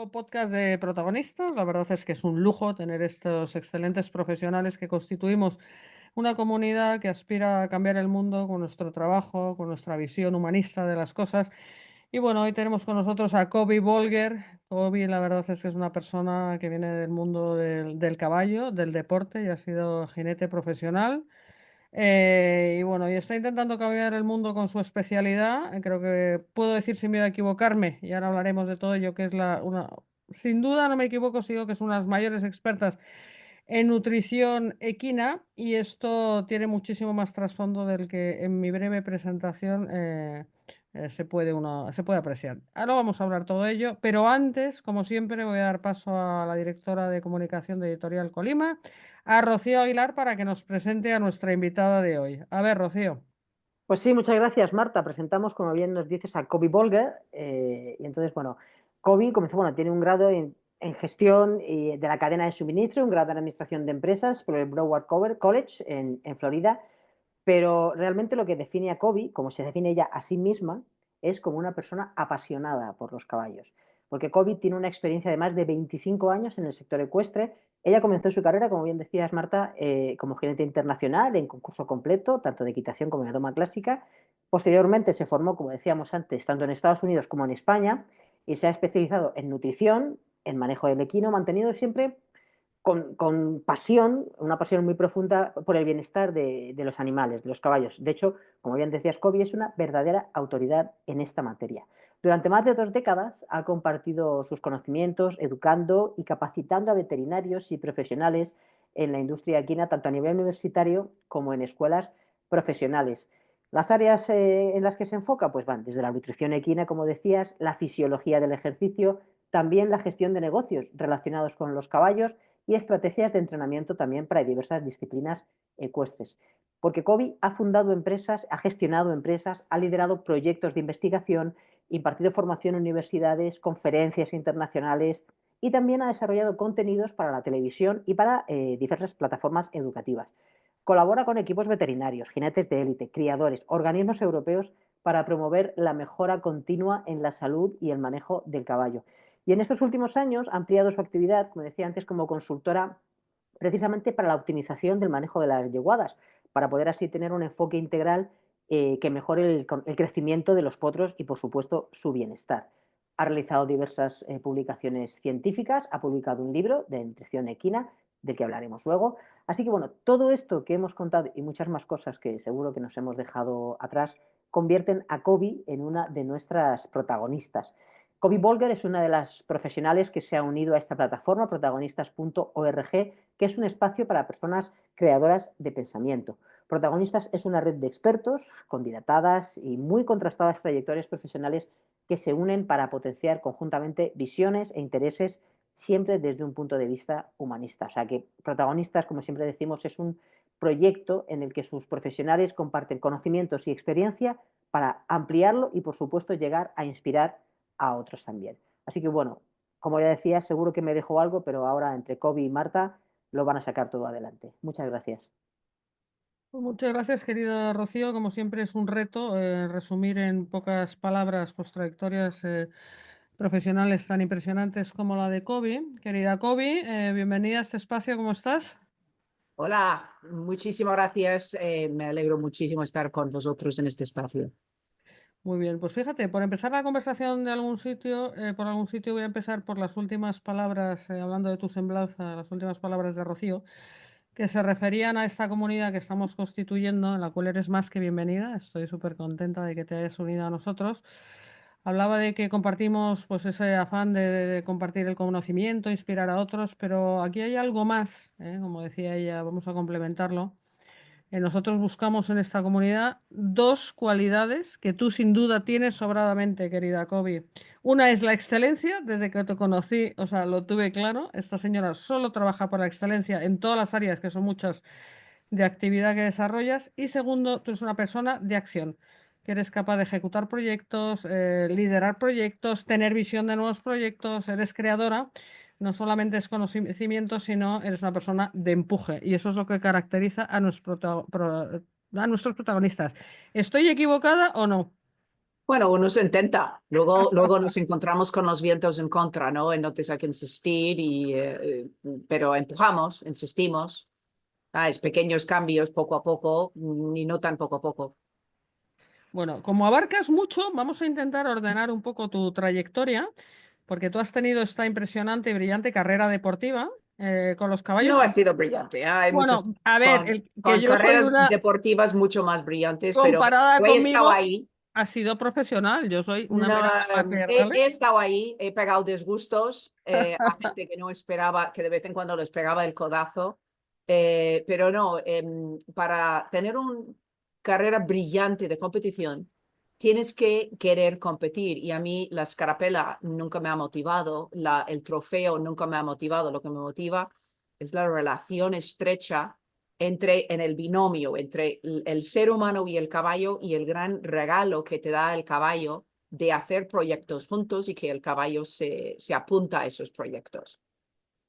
nuevo podcast de protagonistas. La verdad es que es un lujo tener estos excelentes profesionales que constituimos una comunidad que aspira a cambiar el mundo con nuestro trabajo, con nuestra visión humanista de las cosas. Y bueno, hoy tenemos con nosotros a Kobe Bolger. Kobe, la verdad es que es una persona que viene del mundo del caballo, del deporte y ha sido jinete profesional. Y bueno, y está intentando cambiar el mundo con su especialidad. Creo que puedo decir sin miedo a equivocarme, y ahora hablaremos de todo ello, que es sin duda no me equivoco, sigo que es una de las mayores expertas en nutrición equina, y esto tiene muchísimo más trasfondo del que en mi breve presentación se puede apreciar. Ahora vamos a hablar todo ello, pero antes, como siempre, voy a dar paso a la directora de comunicación de Editorial Colima, a Rocío Aguilar, para que nos presente a nuestra invitada de hoy. A ver, Rocío. Pues sí, muchas gracias, Marta. Presentamos, como bien nos dices, a Kobe Bolger. Y entonces, bueno, Kobe comenzó, bueno, tiene un grado en gestión de la cadena de suministro, un grado en administración de empresas por el Broward College en Florida. Pero realmente lo que define a Kobe, como se define ella a sí misma, es como una persona apasionada por los caballos. Porque Kobe tiene una experiencia de más de 25 años en el sector ecuestre. Ella comenzó su carrera, como bien decías, Marta, como gerente internacional en concurso completo, tanto de equitación como de doma clásica. Posteriormente se formó, como decíamos antes, tanto en Estados Unidos como en España, y se ha especializado en nutrición, en manejo del equino, mantenido siempre con pasión, una pasión muy profunda por el bienestar de los animales, de los caballos. De hecho, como bien decías, Kobe es una verdadera autoridad en esta materia. Durante más de 2 décadas ha compartido sus conocimientos, educando y capacitando a veterinarios y profesionales en la industria equina, tanto a nivel universitario como en escuelas profesionales. Las áreas en las que se enfoca pues van desde la nutrición equina, como decías, la fisiología del ejercicio, también la gestión de negocios relacionados con los caballos y estrategias de entrenamiento también para diversas disciplinas ecuestres. Porque Kobe ha fundado empresas, ha gestionado empresas, ha liderado proyectos de investigación, impartido formación en universidades, conferencias internacionales y también ha desarrollado contenidos para la televisión y para diversas plataformas educativas. Colabora con equipos veterinarios, jinetes de élite, criadores, organismos europeos para promover la mejora continua en la salud y el manejo del caballo. Y en estos últimos años ha ampliado su actividad, como decía antes, como consultora precisamente para la optimización del manejo de las yeguadas, para poder así tener un enfoque integral que mejore el crecimiento de los potros y, por supuesto, su bienestar. Ha realizado diversas publicaciones científicas, ha publicado un libro de nutrición equina, del que hablaremos luego. Así que, bueno, todo esto que hemos contado y muchas más cosas que seguro que nos hemos dejado atrás, convierten a Kobe en una de nuestras protagonistas. Kobe Bolger es una de las profesionales que se ha unido a esta plataforma, protagonistas.org, que es un espacio para personas creadoras de pensamiento. Protagonistas es una red de expertos con dilatadas y muy contrastadas trayectorias profesionales que se unen para potenciar conjuntamente visiones e intereses siempre desde un punto de vista humanista. O sea que Protagonistas, como siempre decimos, es un proyecto en el que sus profesionales comparten conocimientos y experiencia para ampliarlo y, por supuesto, llegar a inspirar a otros también. Así que bueno, como ya decía, seguro que me dejo algo, pero ahora entre Kobe y Marta lo van a sacar todo adelante. Muchas gracias. Pues muchas gracias, querida Rocío. Como siempre es un reto resumir en pocas palabras pues, trayectorias profesionales tan impresionantes como la de Kobe. Querida Kobe, bienvenida a este espacio, ¿cómo estás? Hola, muchísimas gracias. Me alegro muchísimo estar con vosotros en este espacio. Muy bien, pues fíjate, por empezar la conversación de por algún sitio voy a empezar por las últimas palabras, hablando de tu semblanza, las últimas palabras de Rocío, que se referían a esta comunidad que estamos constituyendo, en la cual eres más que bienvenida. Estoy súper contenta de que te hayas unido a nosotros. Hablaba de que compartimos pues ese afán de compartir el conocimiento, inspirar a otros, pero aquí hay algo más, como decía ella, vamos a complementarlo. Nosotros buscamos en esta comunidad dos cualidades que tú sin duda tienes sobradamente, querida Kobe. Una es la excelencia, desde que te conocí, o sea, lo tuve claro. Esta señora solo trabaja por la excelencia en todas las áreas, que son muchas, de actividad que desarrollas. Y segundo, tú eres una persona de acción, que eres capaz de ejecutar proyectos, liderar proyectos, tener visión de nuevos proyectos, eres creadora. No solamente es conocimiento, sino eres una persona de empuje. Y eso es lo que caracteriza a nuestros protagonistas. ¿Estoy equivocada o no? Bueno, uno se intenta. Luego nos encontramos con los vientos en contra, ¿no? Entonces hay que insistir, pero empujamos, insistimos. Es pequeños cambios poco a poco, y no tan poco a poco. Bueno, como abarcas mucho, vamos a intentar ordenar un poco tu trayectoria, porque tú has tenido esta impresionante y brillante carrera deportiva con los caballos. No ha sido brillante. Hay muchos Bueno, a ver, que con yo soy carreras una, deportivas mucho más brillantes, pero comparada yo he estado conmigo, ahí. ha sido profesional. Yo soy una No, mera amateur, he ¿vale? estado ahí, he pegado disgustos a gente que no esperaba, que de vez en cuando les pegaba el codazo, pero no, para tener una carrera brillante de competición, tienes que querer competir y a mí la escarapela nunca me ha motivado, el trofeo nunca me ha motivado, lo que me motiva es la relación estrecha en el binomio entre el ser humano y el caballo y el gran regalo que te da el caballo de hacer proyectos juntos y que el caballo se apunta a esos proyectos.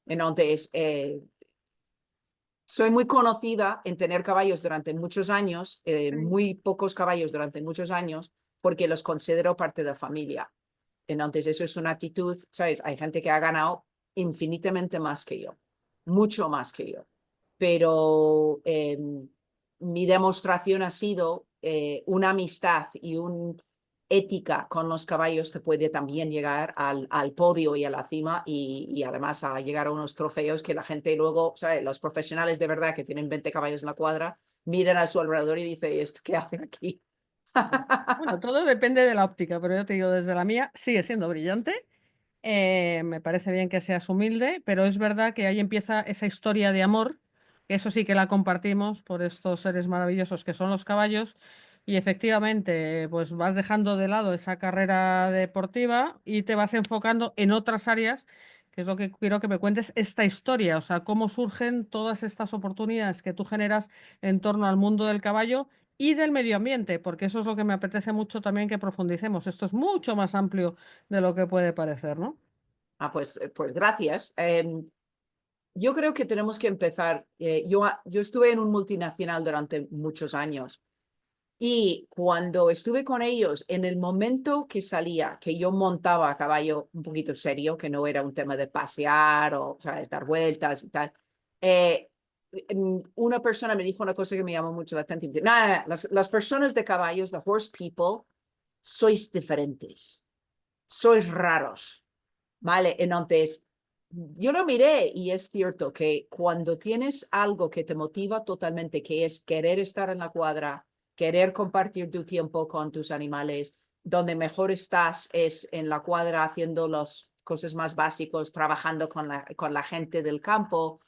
Entonces, soy muy conocida en tener caballos durante muchos años, muy pocos caballos durante muchos años, porque los considero parte de la familia. Entonces, eso es una actitud, ¿sabes? Hay gente que ha ganado infinitamente más que yo, mucho más que yo. Pero mi demostración ha sido una amistad y una ética con los caballos que puede también llegar al podio y a la cima y además a llegar a unos trofeos que la gente luego, ¿sabes? Los profesionales de verdad que tienen 20 caballos en la cuadra, miran a su alrededor y dicen, ¿qué hacen aquí? Bueno, todo depende de la óptica, pero yo te digo, desde la mía sigue siendo brillante. Me parece bien que seas humilde, pero es verdad que ahí empieza esa historia de amor, que eso sí que la compartimos por estos seres maravillosos que son los caballos, y efectivamente, pues vas dejando de lado esa carrera deportiva y te vas enfocando en otras áreas, que es lo que quiero que me cuentes esta historia, o sea, cómo surgen todas estas oportunidades que tú generas en torno al mundo del caballo y del medio ambiente, porque eso es lo que me apetece mucho también que profundicemos. Esto es mucho más amplio de lo que puede parecer, ¿no? Pues gracias. Yo creo que tenemos que empezar. Yo estuve en un multinacional durante muchos años y cuando estuve con ellos, en el momento que salía, que yo montaba a caballo un poquito serio, que no era un tema de pasear o, ¿sabes?, dar vueltas y tal, una persona me dijo una cosa que me llamó mucho la atención. Dice, "Nah, las personas de caballos, the horse people, sois diferentes, sois raros, ¿vale? Entonces, yo lo miré y es cierto que cuando tienes algo que te motiva totalmente, que es querer estar en la cuadra, querer compartir tu tiempo con tus animales, donde mejor estás es en la cuadra haciendo las cosas más básicos, trabajando con la gente del campo,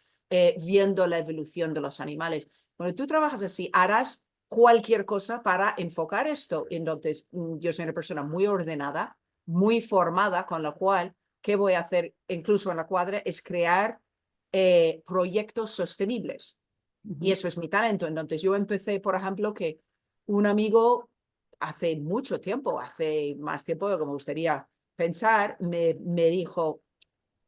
viendo la evolución de los animales. Cuando tú trabajas así, harás cualquier cosa para enfocar esto. Entonces, yo soy una persona muy ordenada, muy formada, con lo cual ¿qué voy a hacer incluso en la cuadra? Es crear proyectos sostenibles. Y eso es mi talento. Entonces yo empecé, por ejemplo, que un amigo hace mucho tiempo, hace más tiempo de lo que me gustaría pensar, me dijo,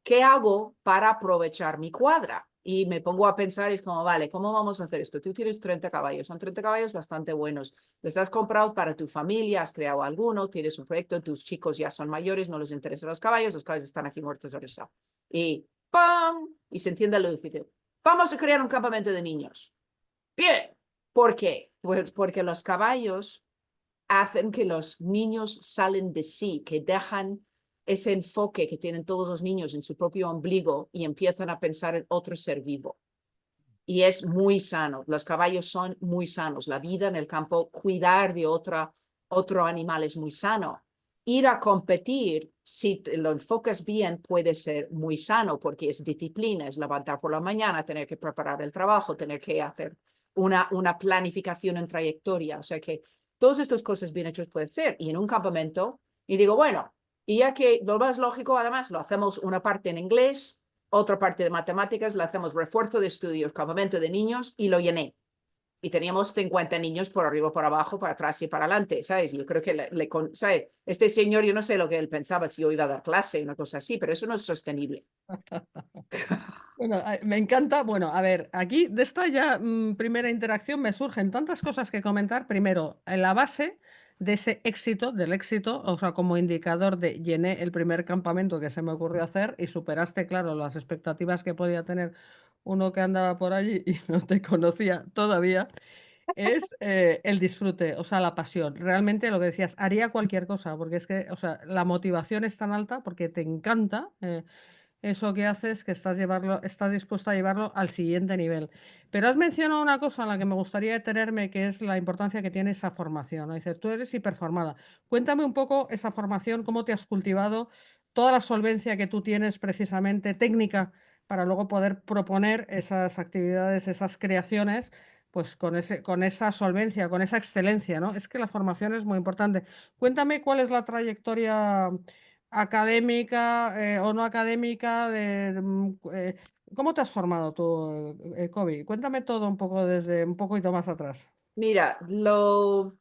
¿qué hago para aprovechar mi cuadra? Y me pongo a pensar y es como, vale, ¿cómo vamos a hacer esto? Tú tienes 30 caballos, son 30 caballos bastante buenos. Los has comprado para tu familia, has creado alguno, tienes un proyecto, tus chicos ya son mayores, no les interesan los caballos están aquí muertos de risa. Y ¡pam! Y se enciende la luz y dice, vamos a crear un campamento de niños. Bien. ¿Por qué? Pues porque los caballos hacen que los niños salen de sí, que dejan ese enfoque que tienen todos los niños en su propio ombligo y empiezan a pensar en otro ser vivo. Y es muy sano. Los caballos son muy sanos. La vida en el campo, cuidar de otro animal es muy sano. Ir a competir, si lo enfocas bien, puede ser muy sano porque es disciplina, es levantar por la mañana, tener que preparar el trabajo, tener que hacer una planificación en trayectoria. O sea que todas estas cosas bien hechas pueden ser. Y en un campamento, y digo, bueno, y ya que lo más lógico, además, lo hacemos una parte en inglés, otra parte de matemáticas, le hacemos refuerzo de estudios, campamento de niños y lo llené. Y teníamos 50 niños por arriba, por abajo, para atrás y para adelante, ¿sabes? Yo creo que, ¿sabes? Este señor, yo no sé lo que él pensaba, si yo iba a dar clase, una cosa así, pero eso no es sostenible. Bueno, me encanta. Bueno, a ver, aquí de esta ya primera interacción me surgen tantas cosas que comentar. Primero, en la base de ese éxito, del éxito, o sea, como indicador de llené el primer campamento que se me ocurrió hacer y superaste, claro, las expectativas que podía tener uno que andaba por allí y no te conocía todavía, es el disfrute, o sea, la pasión. Realmente lo que decías, haría cualquier cosa, porque es que, o sea, la motivación es tan alta porque te encanta. Eso que haces, que estás dispuesto a llevarlo al siguiente nivel. Pero has mencionado una cosa en la que me gustaría detenerme, que es la importancia que tiene esa formación, ¿no? Dices, tú eres hiperformada. Cuéntame un poco esa formación, cómo te has cultivado, toda la solvencia que tú tienes precisamente técnica para luego poder proponer esas actividades, esas creaciones, pues con esa solvencia, con esa excelencia, ¿no? Es que la formación es muy importante. Cuéntame cuál es la trayectoria académica o no académica, ¿cómo te has formado tú, Kobe? Cuéntame todo un poco desde un poquito más atrás. Mira, yo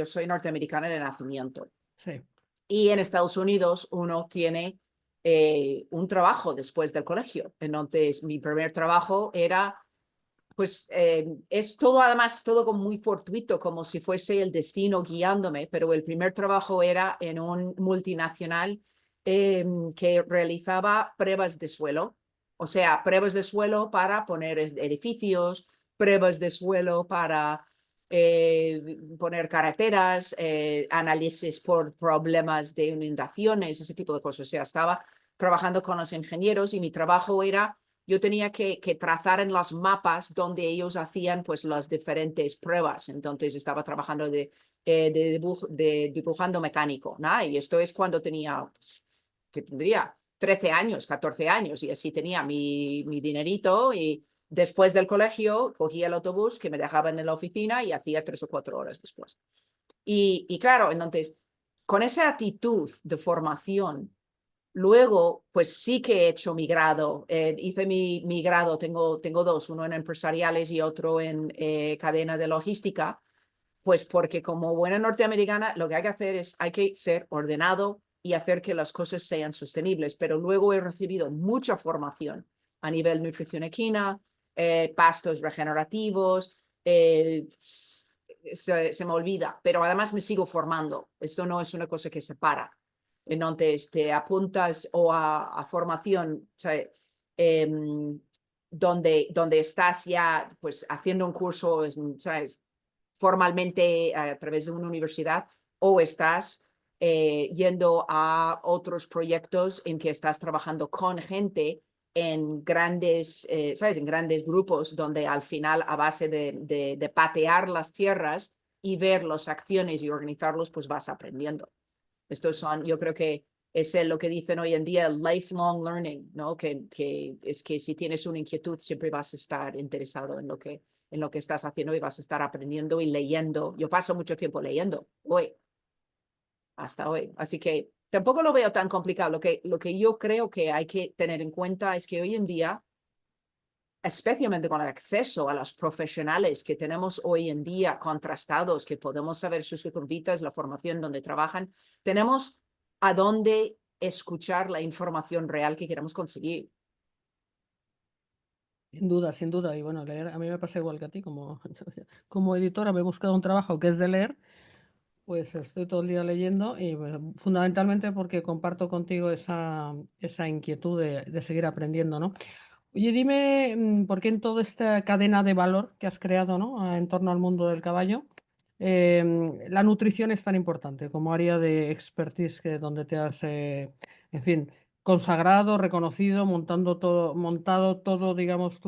soy norteamericana de nacimiento Sí. y en Estados Unidos uno tiene un trabajo después del colegio. Entonces, mi primer trabajo era pues es todo, además, todo como muy fortuito, como si fuese el destino guiándome, pero el primer trabajo era en un multinacional que realizaba pruebas de suelo, o sea, pruebas de suelo para poner edificios, pruebas de suelo para poner carreteras, análisis por problemas de inundaciones, ese tipo de cosas. O sea, estaba trabajando con los ingenieros y mi trabajo era yo tenía que trazar en los mapas donde ellos hacían pues las diferentes pruebas. Entonces estaba trabajando de dibujando mecánico, ¿no? Y esto es cuando tenía, pues, que tendría 13 años, 14 años, y así tenía mi dinerito y después del colegio cogía el autobús que me dejaban en la oficina y hacía 3 o 4 horas después. Y claro, entonces, con esa actitud de formación, luego, pues sí que he hecho mi grado. Hice mi grado, tengo dos, uno en empresariales y otro en cadena de logística, pues porque como buena norteamericana lo que hay que hacer es, hay que ser ordenado y hacer que las cosas sean sostenibles. Pero luego he recibido mucha formación a nivel nutrición equina, pastos regenerativos, se me olvida, pero además me sigo formando. Esto no es una cosa que se para. Entonces te apuntas o a formación, o sea, donde estás ya pues haciendo un curso, ¿sabes? Formalmente a través de una universidad o estás yendo a otros proyectos en que estás trabajando con gente en grandes, ¿sabes? En grandes grupos donde al final a base de patear las tierras y ver las acciones y organizarlos, pues vas aprendiendo. Estos son, yo creo que es lo que dicen hoy en día, el lifelong learning, ¿no? Que es que si tienes una inquietud siempre vas a estar interesado en lo que estás haciendo y vas a estar aprendiendo y leyendo. Yo paso mucho tiempo leyendo hoy, hasta hoy. Así que tampoco lo veo tan complicado. Lo que yo creo que hay que tener en cuenta es que hoy en día, especialmente con el acceso a los profesionales que tenemos hoy en día contrastados, que podemos saber sus circunvitas, la formación donde trabajan, tenemos a dónde escuchar la información real que queremos conseguir. Sin duda, sin duda. Y bueno, leer, a mí me pasa igual que a ti, como, como editora me he buscado un trabajo que es de leer, pues estoy todo el día leyendo y fundamentalmente porque comparto contigo esa inquietud de seguir aprendiendo, ¿no? Oye, dime, ¿por qué en toda esta cadena de valor que has creado, ¿no? En torno al mundo del caballo, la nutrición es tan importante como área de expertise que donde te has, en fin, consagrado, reconocido, montado todo, digamos,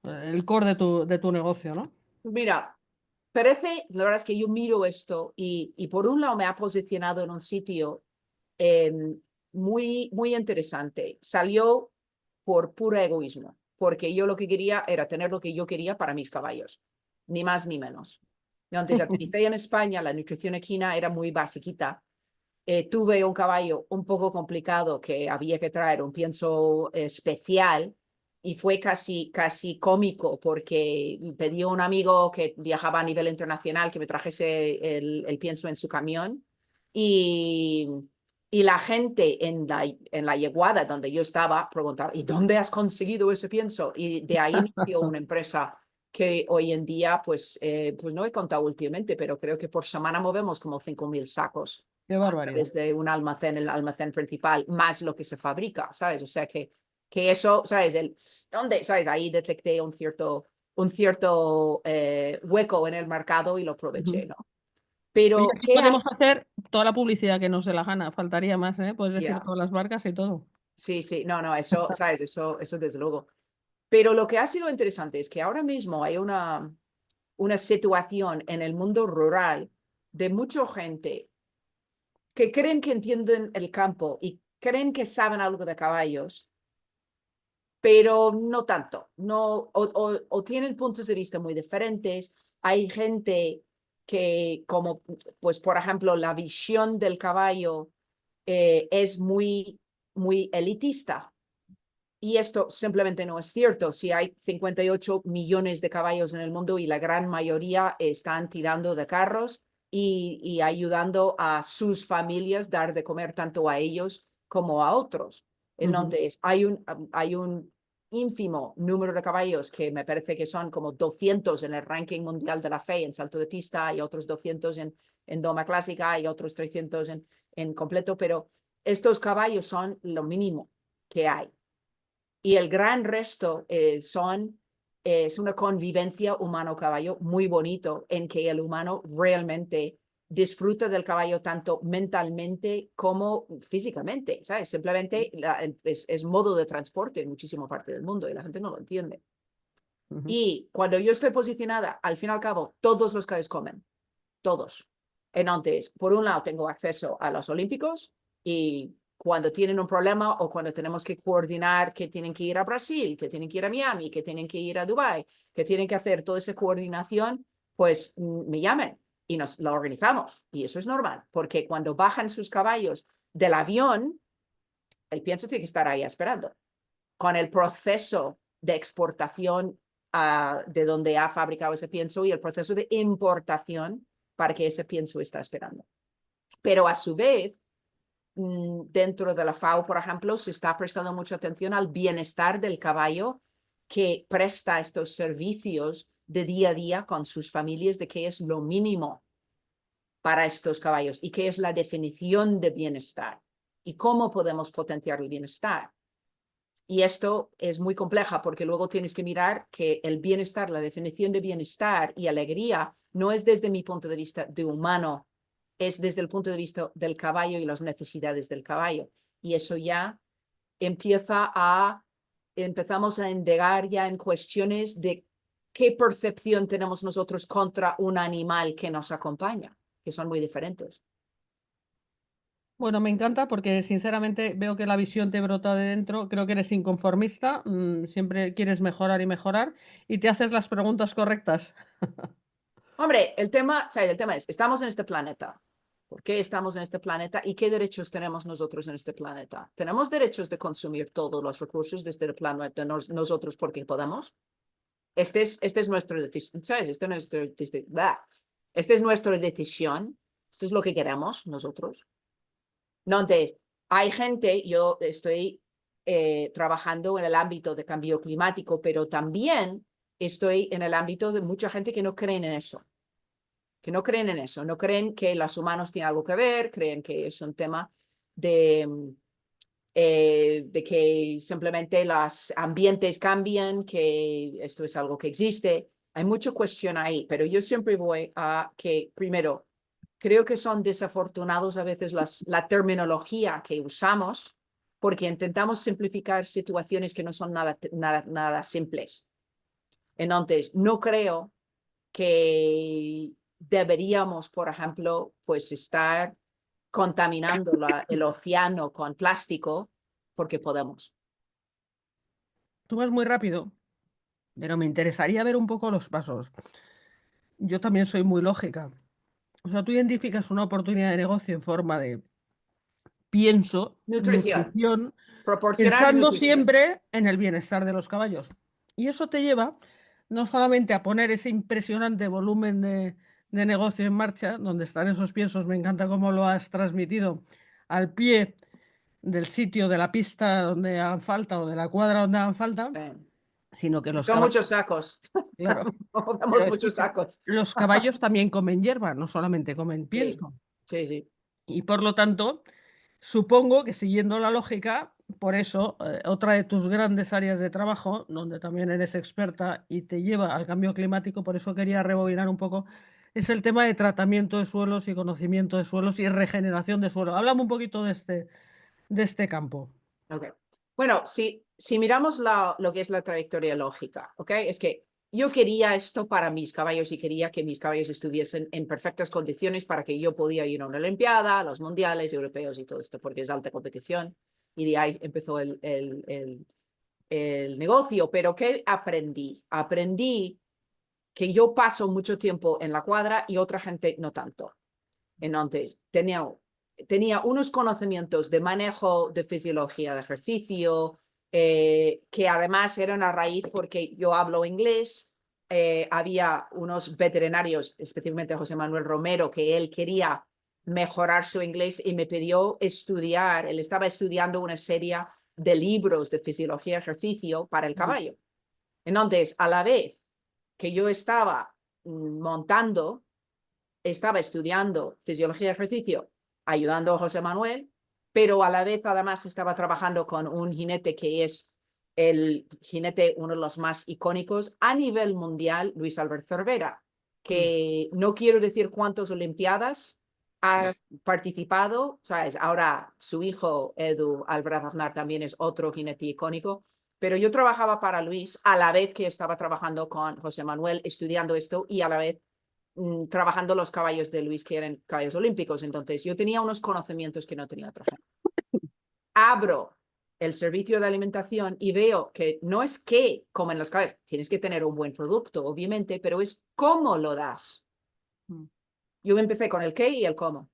el core de tu negocio, ¿no? Mira, parece, la verdad es que yo miro esto y por un lado me ha posicionado en un sitio eh, muy interesante. Salió por puro egoísmo, porque yo lo que quería era tener lo que yo quería para mis caballos, ni más ni menos. Antes aterricé en España, la nutrición equina era muy basiquita. Tuve un caballo un poco complicado que había que traer un pienso especial y fue casi cómico porque pedí a un amigo que viajaba a nivel internacional que me trajese el pienso en su camión y, y la gente en la yeguada donde yo estaba preguntaba, ¿y dónde has conseguido ese pienso? Y de ahí nació una empresa que hoy en día, pues no he contado últimamente, pero creo que por semana movemos como 5.000 sacos Qué a barbaridad. través de un almacén, el almacén principal, más lo que se fabrica, ¿sabes? O sea que eso, ¿sabes? ¿Dónde? ¿Sabes? Ahí detecté un cierto hueco en el mercado y lo aproveché, ¿no? Oye, Pero, aquí ¿qué hay? podemos hacer toda la publicidad que nos dé la gana. Faltaría más, ¿eh? Puedes decir Ya. todas las marcas y todo. Sí, sí, no, eso, ¿sabes? Eso desde luego. Pero lo que ha sido interesante es que ahora mismo hay una situación en el mundo rural de mucha gente que creen que entienden el campo y creen que saben algo de caballos, pero no tanto, no, o tienen puntos de vista muy diferentes. Hay gente que, como, pues, por ejemplo, la visión del caballo es muy, muy elitista. Y esto simplemente no es cierto. Si hay 58 millones de caballos en el mundo y la gran mayoría están tirando de carros y ayudando a sus familias dar de comer tanto a ellos como a otros. Entonces, hay un ínfimo número de caballos que me parece que son como 200 en el ranking mundial de la FE en salto de pista y otros 200 en doma clásica y otros 300 en completo, pero estos caballos son lo mínimo que hay. Y el gran resto es una convivencia humano-caballo muy bonito en que el humano realmente disfruta del caballo tanto mentalmente como físicamente, ¿sabes? Simplemente es modo de transporte en muchísima parte del mundo y la gente no lo entiende. Y cuando yo estoy posicionada, al fin y al cabo, todos los caballos comen, todos. Entonces, por un lado, tengo acceso a los olímpicos y cuando tienen un problema o cuando tenemos que coordinar que tienen que ir a Brasil, que tienen que ir a Miami, que tienen que ir a Dubái, que tienen que hacer toda esa coordinación, pues me llamen y nos la organizamos. Y eso es normal, porque cuando bajan sus caballos del avión, el pienso tiene que estar ahí esperando. Con el proceso de exportación de donde ha fabricado ese pienso y el proceso de importación para que ese pienso está esperando. Pero a su vez, dentro de la FAO, por ejemplo, se está prestando mucha atención al bienestar del caballo que presta estos servicios de día a día con sus familias, de qué es lo mínimo para estos caballos y qué es la definición de bienestar y cómo podemos potenciar el bienestar. Y esto es muy compleja porque luego tienes que mirar que el bienestar, la definición de bienestar y alegría no es desde mi punto de vista de humano, es desde el punto de vista del caballo y las necesidades del caballo. Y eso ya empezamos a indagar ya en cuestiones de qué percepción tenemos nosotros contra un animal que nos acompaña, que son muy diferentes. Bueno, me encanta porque sinceramente veo que la visión te brota de dentro, creo que eres inconformista, siempre quieres mejorar y mejorar y te haces las preguntas correctas. Hombre, el tema es, estamos en este planeta. ¿Por qué estamos en este planeta y qué derechos tenemos nosotros en este planeta? ¿Tenemos derechos de consumir todos los recursos de este planeta nosotros porque podamos? Este es nuestro decisión, ¿sabes? Este es nuestra decisión. Esto es lo que queremos nosotros. No, entonces, hay gente, yo estoy trabajando en el ámbito de cambio climático, pero también estoy en el ámbito de mucha gente que no creen en eso. Que no creen en eso, no creen que los humanos tienen algo que ver, creen que es un tema de que simplemente los ambientes cambian, que esto es algo que existe. Hay mucha cuestión ahí, pero yo siempre voy a que, primero, creo que son desafortunados a veces la terminología que usamos porque intentamos simplificar situaciones que no son nada simples. Entonces, no creo que deberíamos, por ejemplo, pues estar contaminando el océano con plástico porque podemos. Tú vas muy rápido, pero me interesaría ver un poco los pasos. Yo también soy muy lógica. O sea, tú identificas una oportunidad de negocio en forma de pienso, Nutrición, nutrición, proporcionar pensando nutrición. siempre en el bienestar de los caballos. Y eso te lleva no solamente a poner ese impresionante volumen de negocio en marcha, donde están esos piensos, me encanta cómo lo has transmitido, al pie del sitio, de la pista donde hagan falta o de la cuadra donde hagan falta, sino que los Son caballos, muchos sacos. claro. Movemos Pero muchos escucha, sacos. los caballos también comen hierba, no solamente comen Sí, pienso. sí, sí. Y por lo tanto, supongo que siguiendo la lógica, por eso, otra de tus grandes áreas de trabajo, donde también eres experta y te lleva al cambio climático, por eso quería rebobinar un poco, es el tema de tratamiento de suelos y conocimiento de suelos y regeneración de suelo. Háblame un poquito de este campo. Ok. Bueno, si miramos lo que es la trayectoria lógica, ¿ok? Es que yo quería esto para mis caballos y quería que mis caballos estuviesen en perfectas condiciones para que yo podía ir a una Olimpiada, a los mundiales europeos y todo esto, porque es alta competición. Y de ahí empezó el negocio. Pero ¿qué aprendí? Aprendí que yo paso mucho tiempo en la cuadra y otra gente no tanto. Entonces, tenía unos conocimientos de manejo de fisiología de ejercicio, que además eran a raíz porque yo hablo inglés. Había unos veterinarios, especialmente José Manuel Romero, que él quería mejorar su inglés y me pidió estudiar. Él estaba estudiando una serie de libros de fisiología y ejercicio para el caballo. Entonces, a la vez que yo estaba montando, estaba estudiando fisiología y ejercicio, ayudando a José Manuel, pero a la vez además estaba trabajando con un jinete que es el jinete, uno de los más icónicos a nivel mundial, Luis Albert Cervera, que no quiero decir cuántas Olimpiadas ha participado, ¿sabes? Ahora su hijo Edu Albert Aznar también es otro jinete icónico, pero yo trabajaba para Luis a la vez que estaba trabajando con José Manuel, estudiando esto y a la vez trabajando los caballos de Luis, que eran caballos olímpicos. Entonces, yo tenía unos conocimientos que no tenía otra gente. Abro el servicio de alimentación y veo que no es que comen los caballos, tienes que tener un buen producto, obviamente, pero es cómo lo das. Yo empecé con el qué y el cómo.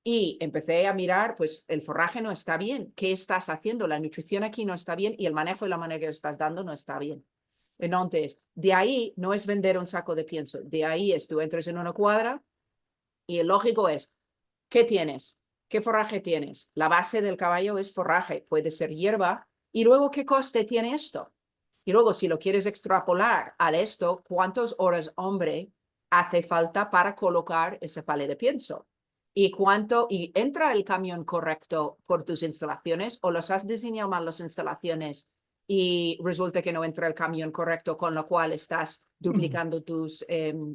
Y empecé a mirar, pues el forraje no está bien, ¿qué estás haciendo? La nutrición aquí no está bien y el manejo y la manera que estás dando no está bien. Entonces, de ahí no es vender un saco de pienso, de ahí es tú entras en una cuadra y el lógico es, ¿qué tienes? ¿Qué forraje tienes? La base del caballo es forraje, puede ser hierba. Y luego, ¿qué coste tiene esto? Y luego, si lo quieres extrapolar a esto, ¿cuántas horas hombre hace falta para colocar ese palé de pienso? Y entra el camión correcto por tus instalaciones o los has diseñado mal las instalaciones y resulta que no entra el camión correcto, con lo cual estás duplicando tus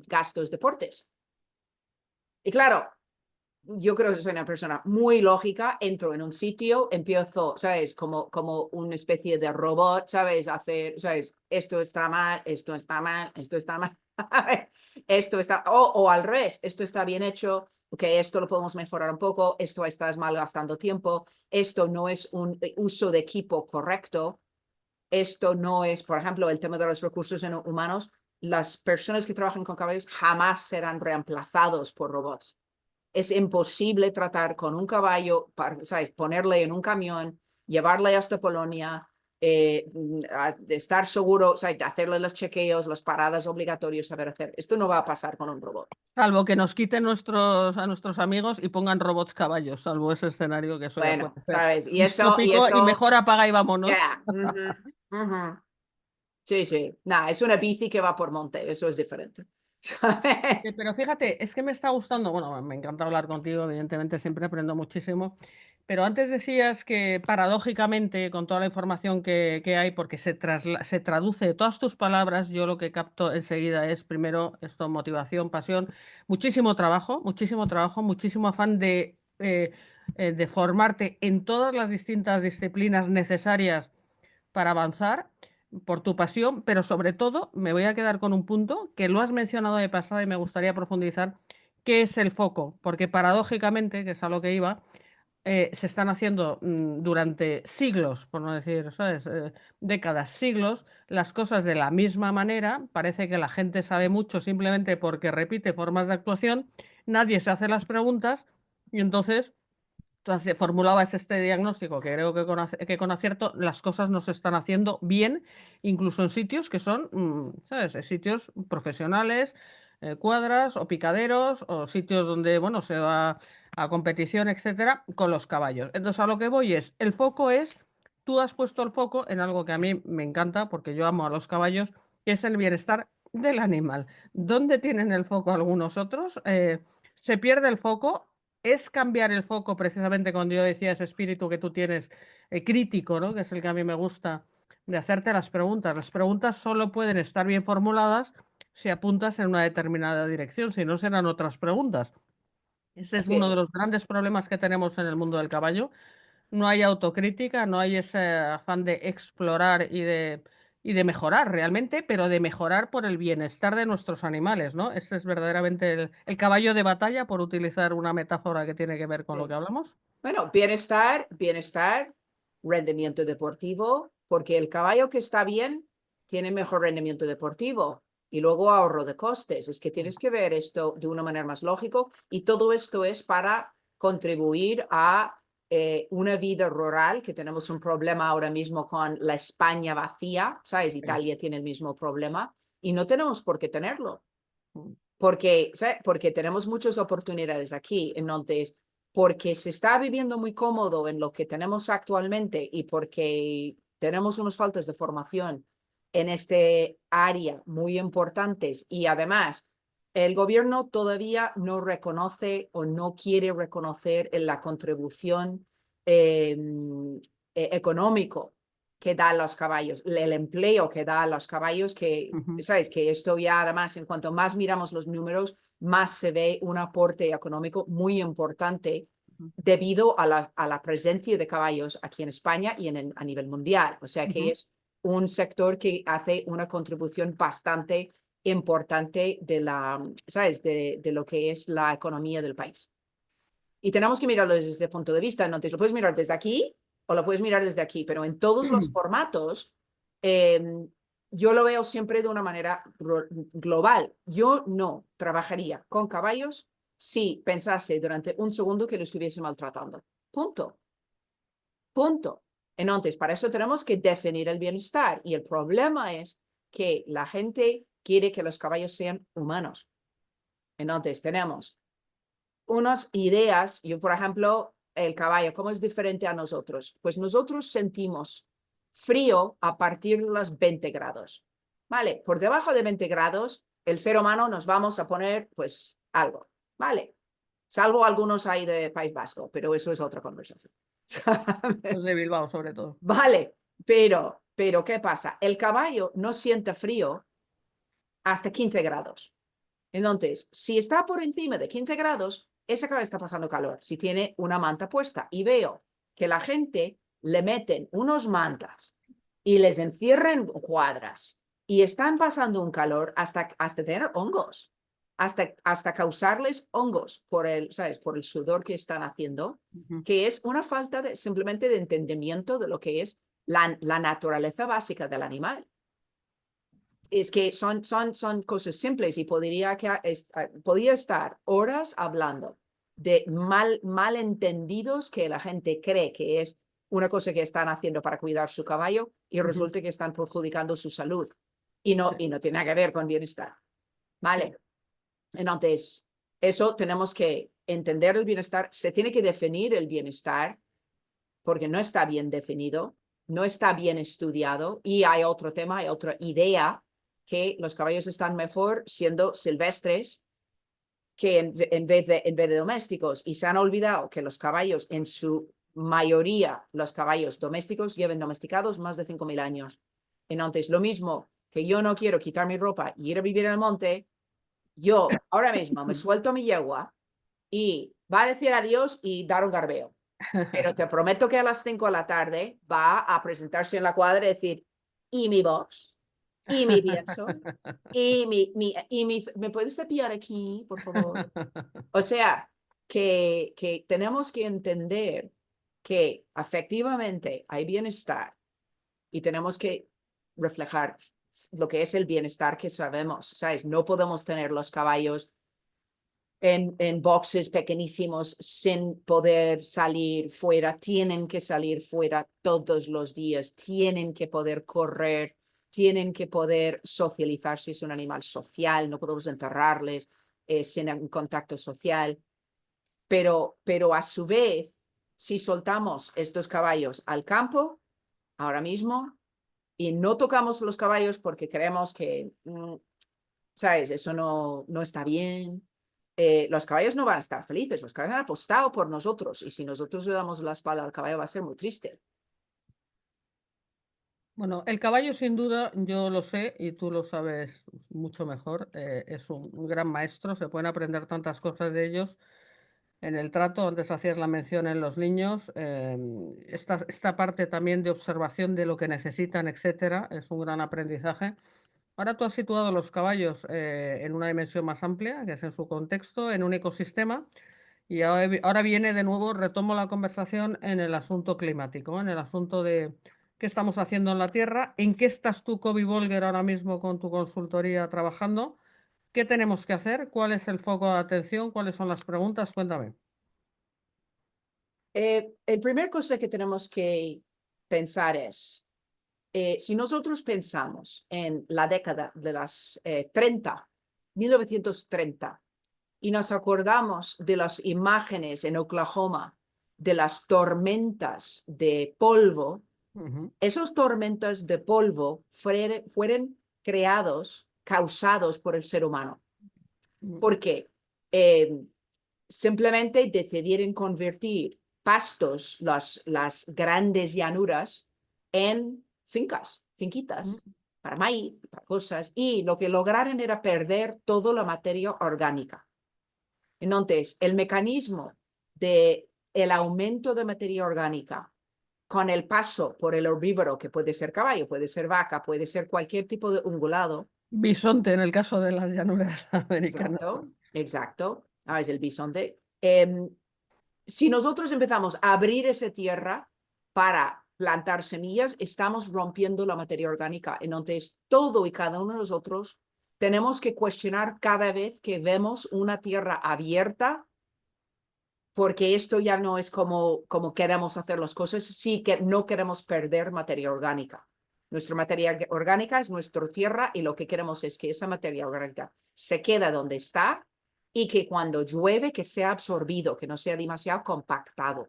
gastos de portes. Y claro, yo creo que soy una persona muy lógica, entro en un sitio, empiezo, ¿sabes? Como una especie de robot, ¿sabes? Hacer, ¿sabes? Esto está mal, esto está mal, esto está mal, esto está, o al revés, esto está bien hecho, ok, esto lo podemos mejorar un poco, esto estás malgastando tiempo, esto no es un uso de equipo correcto, esto no es, por ejemplo, el tema de los recursos humanos, las personas que trabajan con caballos jamás serán reemplazados por robots. Es imposible tratar con un caballo, ¿sabes? Ponerle en un camión, llevarle hasta Polonia, estar seguro, ¿sabes? Hacerle los chequeos, las paradas obligatorias, saber hacer. Esto no va a pasar con un robot. Salvo que nos quiten a nuestros amigos y pongan robots caballos, salvo ese escenario que eso ya Bueno, puede ser ¿sabes? distópico y mejor apaga y vámonos. Yeah. Sí, sí. Nada, es una bici que va por monte, eso es diferente. ¿Sabes? Pero fíjate, es que me está gustando, bueno, me encanta hablar contigo, evidentemente siempre aprendo muchísimo, pero antes decías que paradójicamente, con toda la información que hay, porque se traduce de todas tus palabras, yo lo que capto enseguida es, primero, esto, motivación, pasión, muchísimo trabajo, muchísimo afán de formarte en todas las distintas disciplinas necesarias para avanzar por tu pasión, pero sobre todo me voy a quedar con un punto que lo has mencionado de pasada y me gustaría profundizar, que es el foco, porque paradójicamente, que es a lo que iba, se están haciendo durante siglos, por no decir, ¿sabes? Décadas, siglos, las cosas de la misma manera. Parece que la gente sabe mucho simplemente porque repite formas de actuación, nadie se hace las preguntas y entonces tú formulabas este diagnóstico que creo que con acierto las cosas no se están haciendo bien, incluso en sitios que son, ¿sabes? Sitios profesionales, cuadras o picaderos o sitios donde, bueno, se va a competición, etcétera, con los caballos. Entonces, a lo que voy es, el foco es, tú has puesto el foco en algo que a mí me encanta porque yo amo a los caballos, que es el bienestar del animal. ¿Dónde tienen el foco algunos otros? Se pierde el foco. Es cambiar el foco, precisamente cuando yo decía ese espíritu que tú tienes crítico, ¿no? Que es el que a mí me gusta, de hacerte las preguntas. Las preguntas solo pueden estar bien formuladas si apuntas en una determinada dirección, si no serán otras preguntas. Este es Así uno de es. los grandes problemas que tenemos en el mundo del caballo. No hay autocrítica, no hay ese afán de explorar y de mejorar realmente, pero de mejorar por el bienestar de nuestros animales, ¿no? Ese es verdaderamente el caballo de batalla, por utilizar una metáfora que tiene que ver con lo Sí. que hablamos. Bueno, bienestar, rendimiento deportivo, porque el caballo que está bien tiene mejor rendimiento deportivo y luego ahorro de costes. Es que tienes que ver esto de una manera más lógica y todo esto es para contribuir a una vida rural, que tenemos un problema ahora mismo con la España vacía, ¿sabes? Italia tiene el mismo problema y no tenemos por qué tenerlo. Porque, ¿sabes? Porque tenemos muchas oportunidades aquí, entonces, porque se está viviendo muy cómodo en lo que tenemos actualmente y porque tenemos unas faltas de formación en este área muy importantes y además el gobierno todavía no reconoce o no quiere reconocer la contribución económico que dan los caballos, el empleo que dan los caballos, que, ¿sabes? Que esto ya además, en cuanto más miramos los números, más se ve un aporte económico muy importante debido a la presencia de caballos aquí en España y a nivel mundial. O sea que es un sector que hace una contribución bastante importante de ¿sabes? De lo que es la economía del país. Y tenemos que mirarlo desde este punto de vista. Entonces, lo puedes mirar desde aquí o lo puedes mirar desde aquí, pero en todos los formatos, yo lo veo siempre de una manera global. Yo no trabajaría con caballos si pensase durante un segundo que lo estuviese maltratando. Punto. Punto. Entonces, para eso tenemos que definir el bienestar. Y el problema es que la gente quiere que los caballos sean humanos. Entonces, tenemos unas ideas. Yo, por ejemplo, el caballo, ¿cómo es diferente a nosotros? Pues nosotros sentimos frío a partir de los 20 grados. ¿Vale? Por debajo de 20 grados, el ser humano nos vamos a poner, pues, algo. ¿Vale? Salvo algunos ahí de País Vasco, pero eso es otra conversación. Los de Bilbao, sobre todo. Vale, pero, ¿qué pasa? El caballo no siente frío hasta 15 grados. Entonces, si está por encima de 15 grados, ese caballo está pasando calor, si tiene una manta puesta. Y veo que la gente le meten unos mantas y les encierran cuadras y están pasando un calor hasta tener hongos, hasta causarles hongos por ¿sabes? Por el sudor que están haciendo, que es una falta simplemente de entendimiento de lo que es la naturaleza básica del animal. Es que son cosas simples y podría estar horas hablando de malentendidos que la gente cree que es una cosa que están haciendo para cuidar su caballo y resulta que están perjudicando su salud y no tiene nada que ver con bienestar. ¿Vale? Entonces, eso tenemos que entender el bienestar, se tiene que definir el bienestar porque no está bien definido, no está bien estudiado y hay otro tema, hay otra idea que los caballos están mejor siendo silvestres que en vez de domésticos y se han olvidado que los caballos en su mayoría, los caballos domésticos llevan domesticados más de 5.000 años. Entonces, lo mismo que yo no quiero quitar mi ropa y ir a vivir en el monte, yo ahora mismo me suelto a mi yegua y va a decir adiós y dar un garbeo. Pero te prometo que a las 5 de la tarde va a presentarse en la cuadra y decir, ¿y mi box? ¿Y mi pienso? ¿Me puedes cepillar aquí, por favor? O sea, que tenemos que entender que efectivamente hay bienestar y tenemos que reflejar lo que es el bienestar que sabemos, ¿sabes? No podemos tener los caballos en boxes pequeñísimos sin poder salir fuera, tienen que salir fuera todos los días, tienen que poder correr, tienen que poder socializar si es un animal social, no podemos enterrarles sin un contacto social, pero a su vez, si soltamos estos caballos al campo, ahora mismo, y no tocamos los caballos porque creemos que ¿sabes? Eso no está bien. Los caballos no van a estar felices, los caballos han apostado por nosotros y si nosotros le damos la espalda al caballo va a ser muy triste. Bueno, el caballo sin duda, yo lo sé y tú lo sabes mucho mejor, es un gran maestro, se pueden aprender tantas cosas de ellos. En el trato, antes hacías la mención en los niños, esta parte también de observación de lo que necesitan, etcétera, es un gran aprendizaje. Ahora tú has situado los caballos en una dimensión más amplia, que es en su contexto, en un ecosistema, y ahora viene de nuevo, retomo la conversación en el asunto climático, en el asunto de qué estamos haciendo en la Tierra, en qué estás tú, Kobe Volger, ahora mismo con tu consultoría trabajando, qué tenemos que hacer, cuál es el foco de atención, cuáles son las preguntas, cuéntame. El primer cosa que tenemos que pensar es, si nosotros pensamos en la década de las 1930, y nos acordamos de las imágenes en Oklahoma de las tormentas de polvo, esos tormentas de polvo fueron causados por el ser humano. Porque simplemente decidieron convertir pastos, las grandes llanuras, en finquitas, para maíz, para cosas, y lo que lograron era perder toda la materia orgánica. Entonces, el mecanismo del aumento de materia orgánica con el paso por el herbívoro, que puede ser caballo, puede ser vaca, puede ser cualquier tipo de ungulado. Bisonte en el caso de las llanuras americanas. Exacto. Es el bisonte. Si nosotros empezamos a abrir esa tierra para plantar semillas, estamos rompiendo la materia orgánica. Entonces, todo y cada uno de nosotros tenemos que cuestionar cada vez que vemos una tierra abierta, porque esto ya no es como queremos hacer las cosas, sí que no queremos perder materia orgánica. Nuestra materia orgánica es nuestra tierra y lo que queremos es que esa materia orgánica se quede donde está y que cuando llueve que sea absorbido, que no sea demasiado compactado.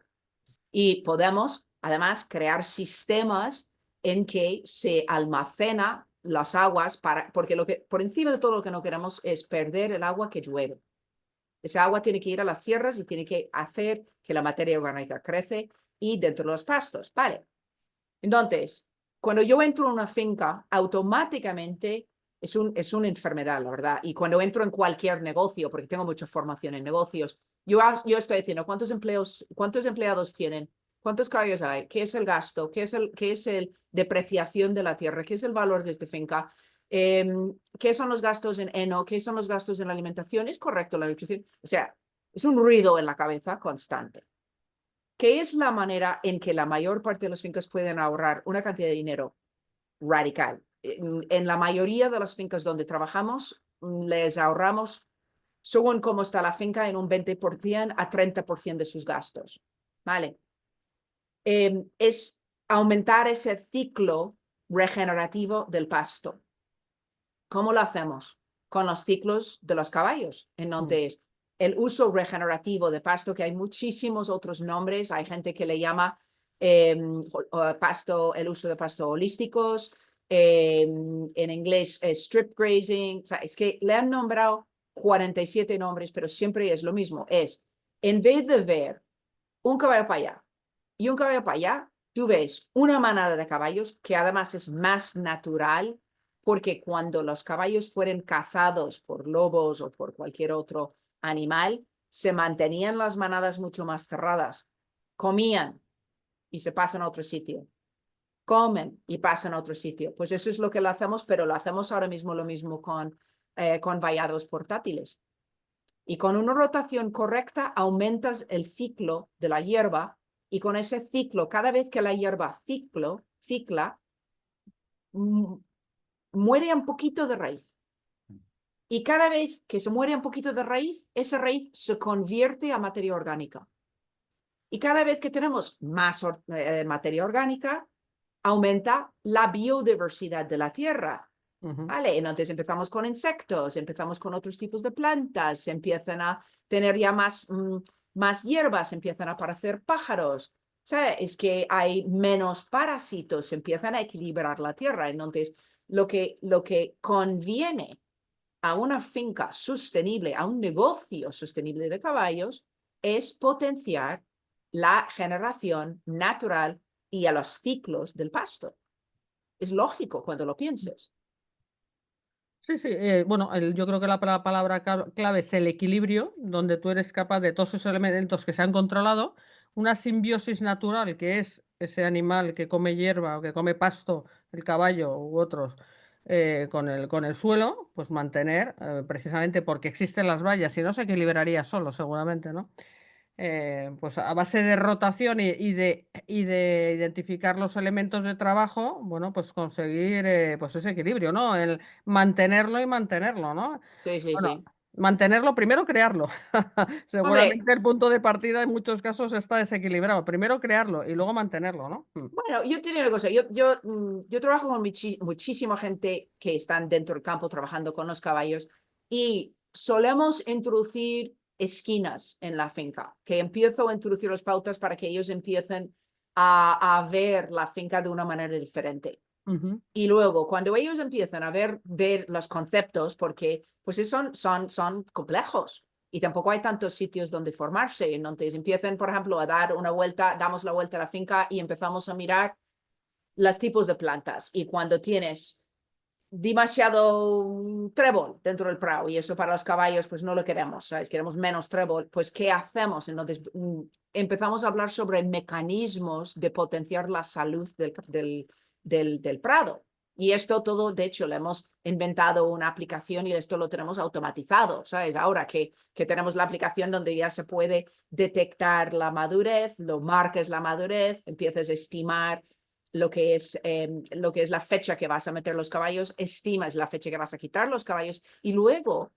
Y podemos además crear sistemas en que se almacena las aguas porque por encima de todo lo que no queremos es perder el agua que llueve. Esa agua tiene que ir a las sierras y tiene que hacer que la materia orgánica crece y dentro de los pastos. Vale. Entonces, cuando yo entro en una finca, automáticamente es una enfermedad, la verdad. Y cuando entro en cualquier negocio, porque tengo mucha formación en negocios, yo estoy diciendo, ¿cuántos empleados tienen? ¿Cuántos caballos hay? ¿Qué es el gasto? ¿Qué es el depreciación de la tierra? ¿Qué es el valor de esta finca? ¿Qué son los gastos en heno? ¿Qué son los gastos en la alimentación? ¿Es correcto la nutrición? O sea, es un ruido en la cabeza constante. ¿Qué es la manera en que la mayor parte de las fincas pueden ahorrar una cantidad de dinero radical? En la mayoría de las fincas donde trabajamos, les ahorramos, según cómo está la finca, en un 20% a 30% de sus gastos. ¿Vale? Es aumentar ese ciclo regenerativo del pasto. ¿Cómo lo hacemos? Con los ciclos de los caballos. Entonces, el uso regenerativo de pasto, que hay muchísimos otros nombres, hay gente que le llama pasto, el uso de pasto holísticos, en inglés strip grazing, o sea, es que le han nombrado 47 nombres, pero siempre es lo mismo, es en vez de ver un caballo para allá y un caballo para allá, tú ves una manada de caballos que además es más natural, porque cuando los caballos fueron cazados por lobos o por cualquier otro animal, se mantenían las manadas mucho más cerradas, comían y se pasan a otro sitio, comen y pasan a otro sitio. Pues eso es lo que lo hacemos, pero lo hacemos ahora mismo lo mismo con vallados portátiles. Y con una rotación correcta aumentas el ciclo de la hierba y con ese ciclo, cada vez que la hierba cicla, muere un poquito de raíz. Y cada vez que se muere un poquito de raíz, esa raíz se convierte a materia orgánica. Y cada vez que tenemos más materia orgánica, aumenta la biodiversidad de la tierra. ¿Vale? Entonces empezamos con insectos, empezamos con otros tipos de plantas, empiezan a tener ya más hierbas, empiezan a aparecer pájaros. O sea, es que hay menos parásitos, empiezan a equilibrar la tierra. Entonces, lo que conviene a una finca sostenible, a un negocio sostenible de caballos, es potenciar la generación natural y a los ciclos del pasto. Es lógico cuando lo pienses. Sí, sí, bueno, yo creo que la palabra clave es el equilibrio, donde tú eres capaz de todos esos elementos que se han controlado, una simbiosis natural, que es ese animal que come hierba o que come pasto, el caballo u otros, con el suelo, pues mantener, precisamente porque existen las vallas, si no se equilibraría solo, seguramente, ¿no? Pues a base de rotación y de identificar los elementos de trabajo, bueno, pues conseguir pues ese equilibrio, ¿no? El mantenerlo y mantenerlo, ¿no? Sí, sí, Bueno, sí. mantenerlo, primero crearlo. Hombre, Seguramente el punto de partida en muchos casos está desequilibrado. Primero crearlo y luego mantenerlo, ¿no? bueno, yo te digo una cosa, yo trabajo con muchísima gente que están dentro del campo trabajando con los caballos y solemos introducir esquinas en la finca, que empiezo a introducir las pautas para que ellos empiecen a ver la finca de una manera diferente. Ujú. Y luego, cuando ellos empiezan a ver los conceptos, porque pues son complejos y tampoco hay tantos sitios donde formarse, entonces empiezan, por ejemplo, a dar una vuelta, damos la vuelta a la finca y empezamos a mirar los tipos de plantas. Y cuando tienes demasiado trébol dentro del prado y eso para los caballos pues no lo queremos, ¿sabes? Queremos menos trébol, pues ¿qué hacemos? Entonces empezamos a hablar sobre mecanismos de potenciar la salud del prado. Y esto todo, de hecho, le hemos inventado una aplicación y esto lo tenemos automatizado, ¿sabes? Ahora que tenemos la aplicación donde ya se puede detectar la madurez, lo marques la madurez, empiezas a estimar lo que es la fecha que vas a meter los caballos, estimas la fecha que vas a quitar los caballos y luego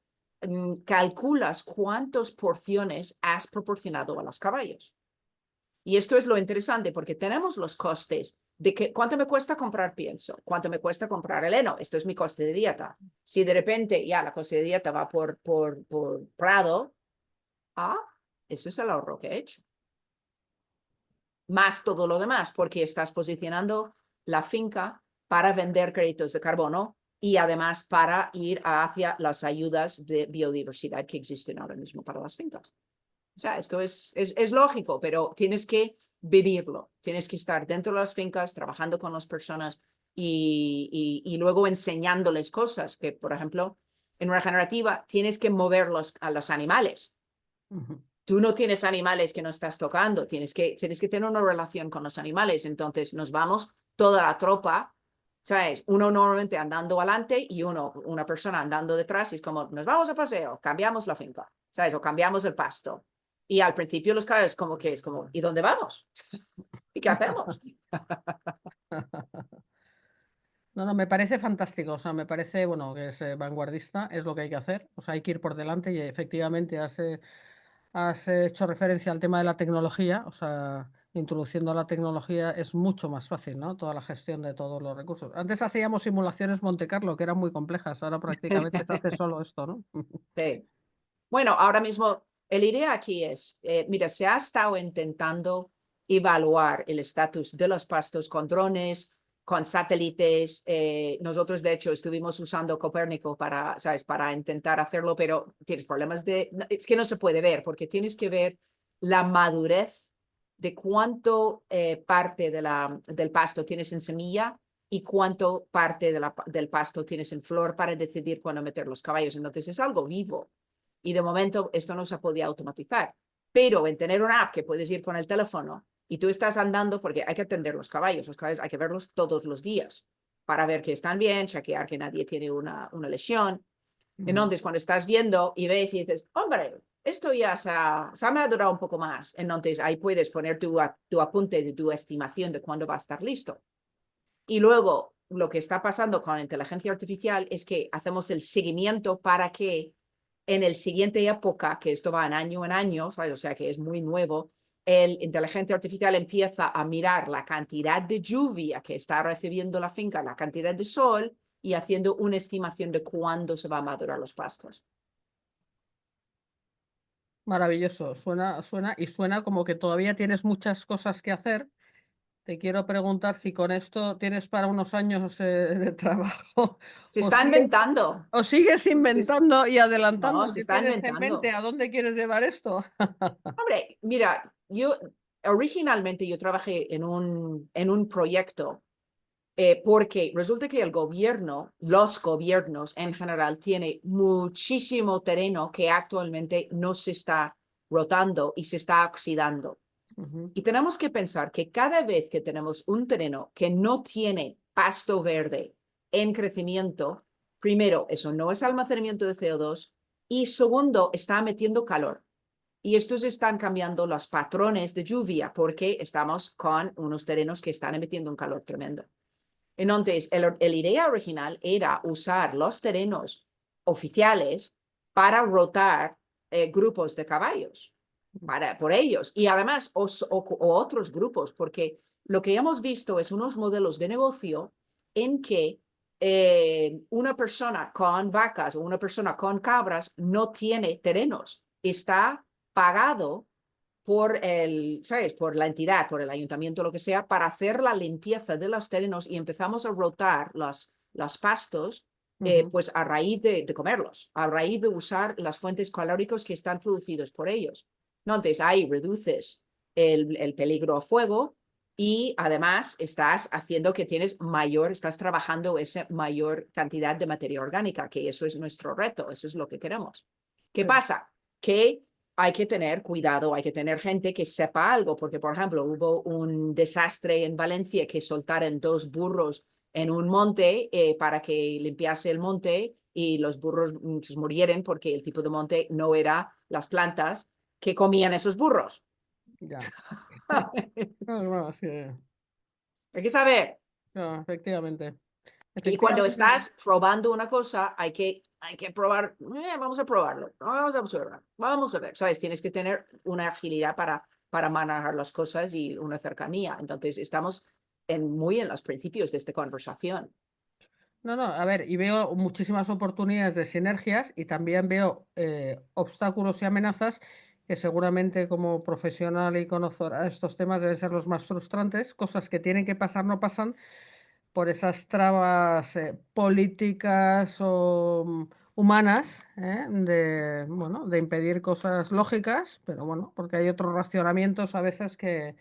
calculas cuántas porciones has proporcionado a los caballos. Y esto es lo interesante porque tenemos los costes de que cuánto me cuesta comprar pienso, cuánto me cuesta comprar el heno, esto es mi coste de dieta. Si de repente ya la coste de dieta va por prado, ese es el ahorro que he hecho. Más todo lo demás, porque estás posicionando la finca para vender créditos de carbono y además para ir hacia las ayudas de biodiversidad que existen ahora mismo para las fincas. O sea, esto es lógico, pero tienes que vivirlo, tienes que estar dentro de las fincas, trabajando con las personas y luego enseñándoles cosas que, por ejemplo, en una regenerativa tienes que moverlos a los animales. Ujú. Tú no tienes animales que no estás tocando, tienes que tener una relación con los animales, entonces nos vamos toda la tropa, ¿sabes? Uno normalmente andando adelante y una persona andando detrás y es como, nos vamos a paseo, cambiamos la finca, ¿sabes? O cambiamos el pasto. Y al principio los caballos como que es como, ¿y dónde vamos? ¿Y qué hacemos? No, no, me parece fantástico, o sea, me parece, bueno, que es vanguardista, es lo que hay que hacer, o sea, hay que ir por delante y efectivamente has hecho referencia al tema de la tecnología, o sea, introduciendo la tecnología es mucho más fácil, ¿no? Toda la gestión de todos los recursos. Antes hacíamos simulaciones Monte Carlo, que eran muy complejas, ahora prácticamente se hace solo esto, ¿no? Sí. Bueno, ahora mismo el idea aquí es, mira, se ha estado intentando evaluar el estatus de los pastos con drones, con satélites. Nosotros, de hecho, estuvimos usando Copérnico para, ¿sabes? Para intentar hacerlo, pero tienes problemas es que no se puede ver porque tienes que ver la madurez de cuánto parte del pasto tienes en semilla y cuánto parte del pasto tienes en flor para decidir cuándo meter los caballos. Entonces es algo vivo. Y de momento esto no se podía automatizar. Pero en tener una app que puedes ir con el teléfono y tú estás andando, porque hay que atender los caballos hay que verlos todos los días para ver que están bien, chequear que nadie tiene una lesión. Entonces, cuando estás viendo y ves y dices, hombre, esto ya se ha madurado un poco más, entonces ahí puedes poner tu apunte de tu estimación de cuándo va a estar listo. Y luego, lo que está pasando con la inteligencia artificial es que hacemos el seguimiento para que en el siguiente época, que esto va en año, ¿sabes? O sea que es muy nuevo, el inteligencia artificial empieza a mirar la cantidad de lluvia que está recibiendo la finca, la cantidad de sol y haciendo una estimación de cuándo se va a madurar los pastos. Maravilloso, suena y suena como que todavía tienes muchas cosas que hacer te quiero preguntar si con esto tienes para unos años de trabajo Se o está sigues, inventando. o sigues inventando y adelantando. No, se ¿Qué está tienes en mente? inventando. ¿A dónde quieres llevar esto? Hombre, mira, yo originalmente yo trabajé en un proyecto porque resulta que el gobierno, los gobiernos en general, tiene muchísimo terreno que actualmente no se está rotando y se está oxidando. Ujú, Y tenemos que pensar que cada vez que tenemos un terreno que no tiene pasto verde en crecimiento, primero, eso no es almacenamiento de CO2 y segundo, está metiendo calor. Y estos están cambiando los patrones de lluvia porque estamos con unos terrenos que están emitiendo un calor tremendo. Entonces, el idea original era usar los terrenos oficiales para rotar grupos de caballos por ellos y además o otros grupos, porque lo que hemos visto es unos modelos de negocio en que una persona con vacas o una persona con cabras no tiene terrenos, está pagado por ¿sabes? Por la entidad, por el ayuntamiento, lo que sea, para hacer la limpieza de los terrenos y empezamos a rotar los pastos, ujú. pues a raíz de comerlos, a raíz de usar las fuentes calóricas que están producidos por ellos. Entonces, ahí reduces el peligro a fuego y además estás haciendo que estás trabajando esa mayor cantidad de materia orgánica, que eso es nuestro reto, eso es lo que queremos. ¿Qué Sí. pasa? Que hay que tener cuidado, hay que tener gente que sepa algo, porque, por ejemplo, hubo un desastre en Valencia que soltaron 2 burros en un monte para que limpiase el monte y los burros pues, murieron porque el tipo de monte no era las plantas que comían esos burros. Ya. Hay Bueno, sí, que saber. no, efectivamente. Y cuando Efectivamente. estás probando una cosa, hay que probar, vamos a probarlo, vamos a observar, vamos a ver, ¿sabes? Tienes que tener una agilidad para manejar las cosas y una cercanía. Entonces, estamos muy en los principios de esta conversación. No, no, a ver, y veo muchísimas oportunidades de sinergias y también veo obstáculos y amenazas que seguramente como profesional y conocedor a estos temas deben ser los más frustrantes, cosas que tienen que pasar no pasan por esas trabas políticas o humanas bueno, de impedir cosas lógicas, pero bueno, porque hay otros racionamientos a veces que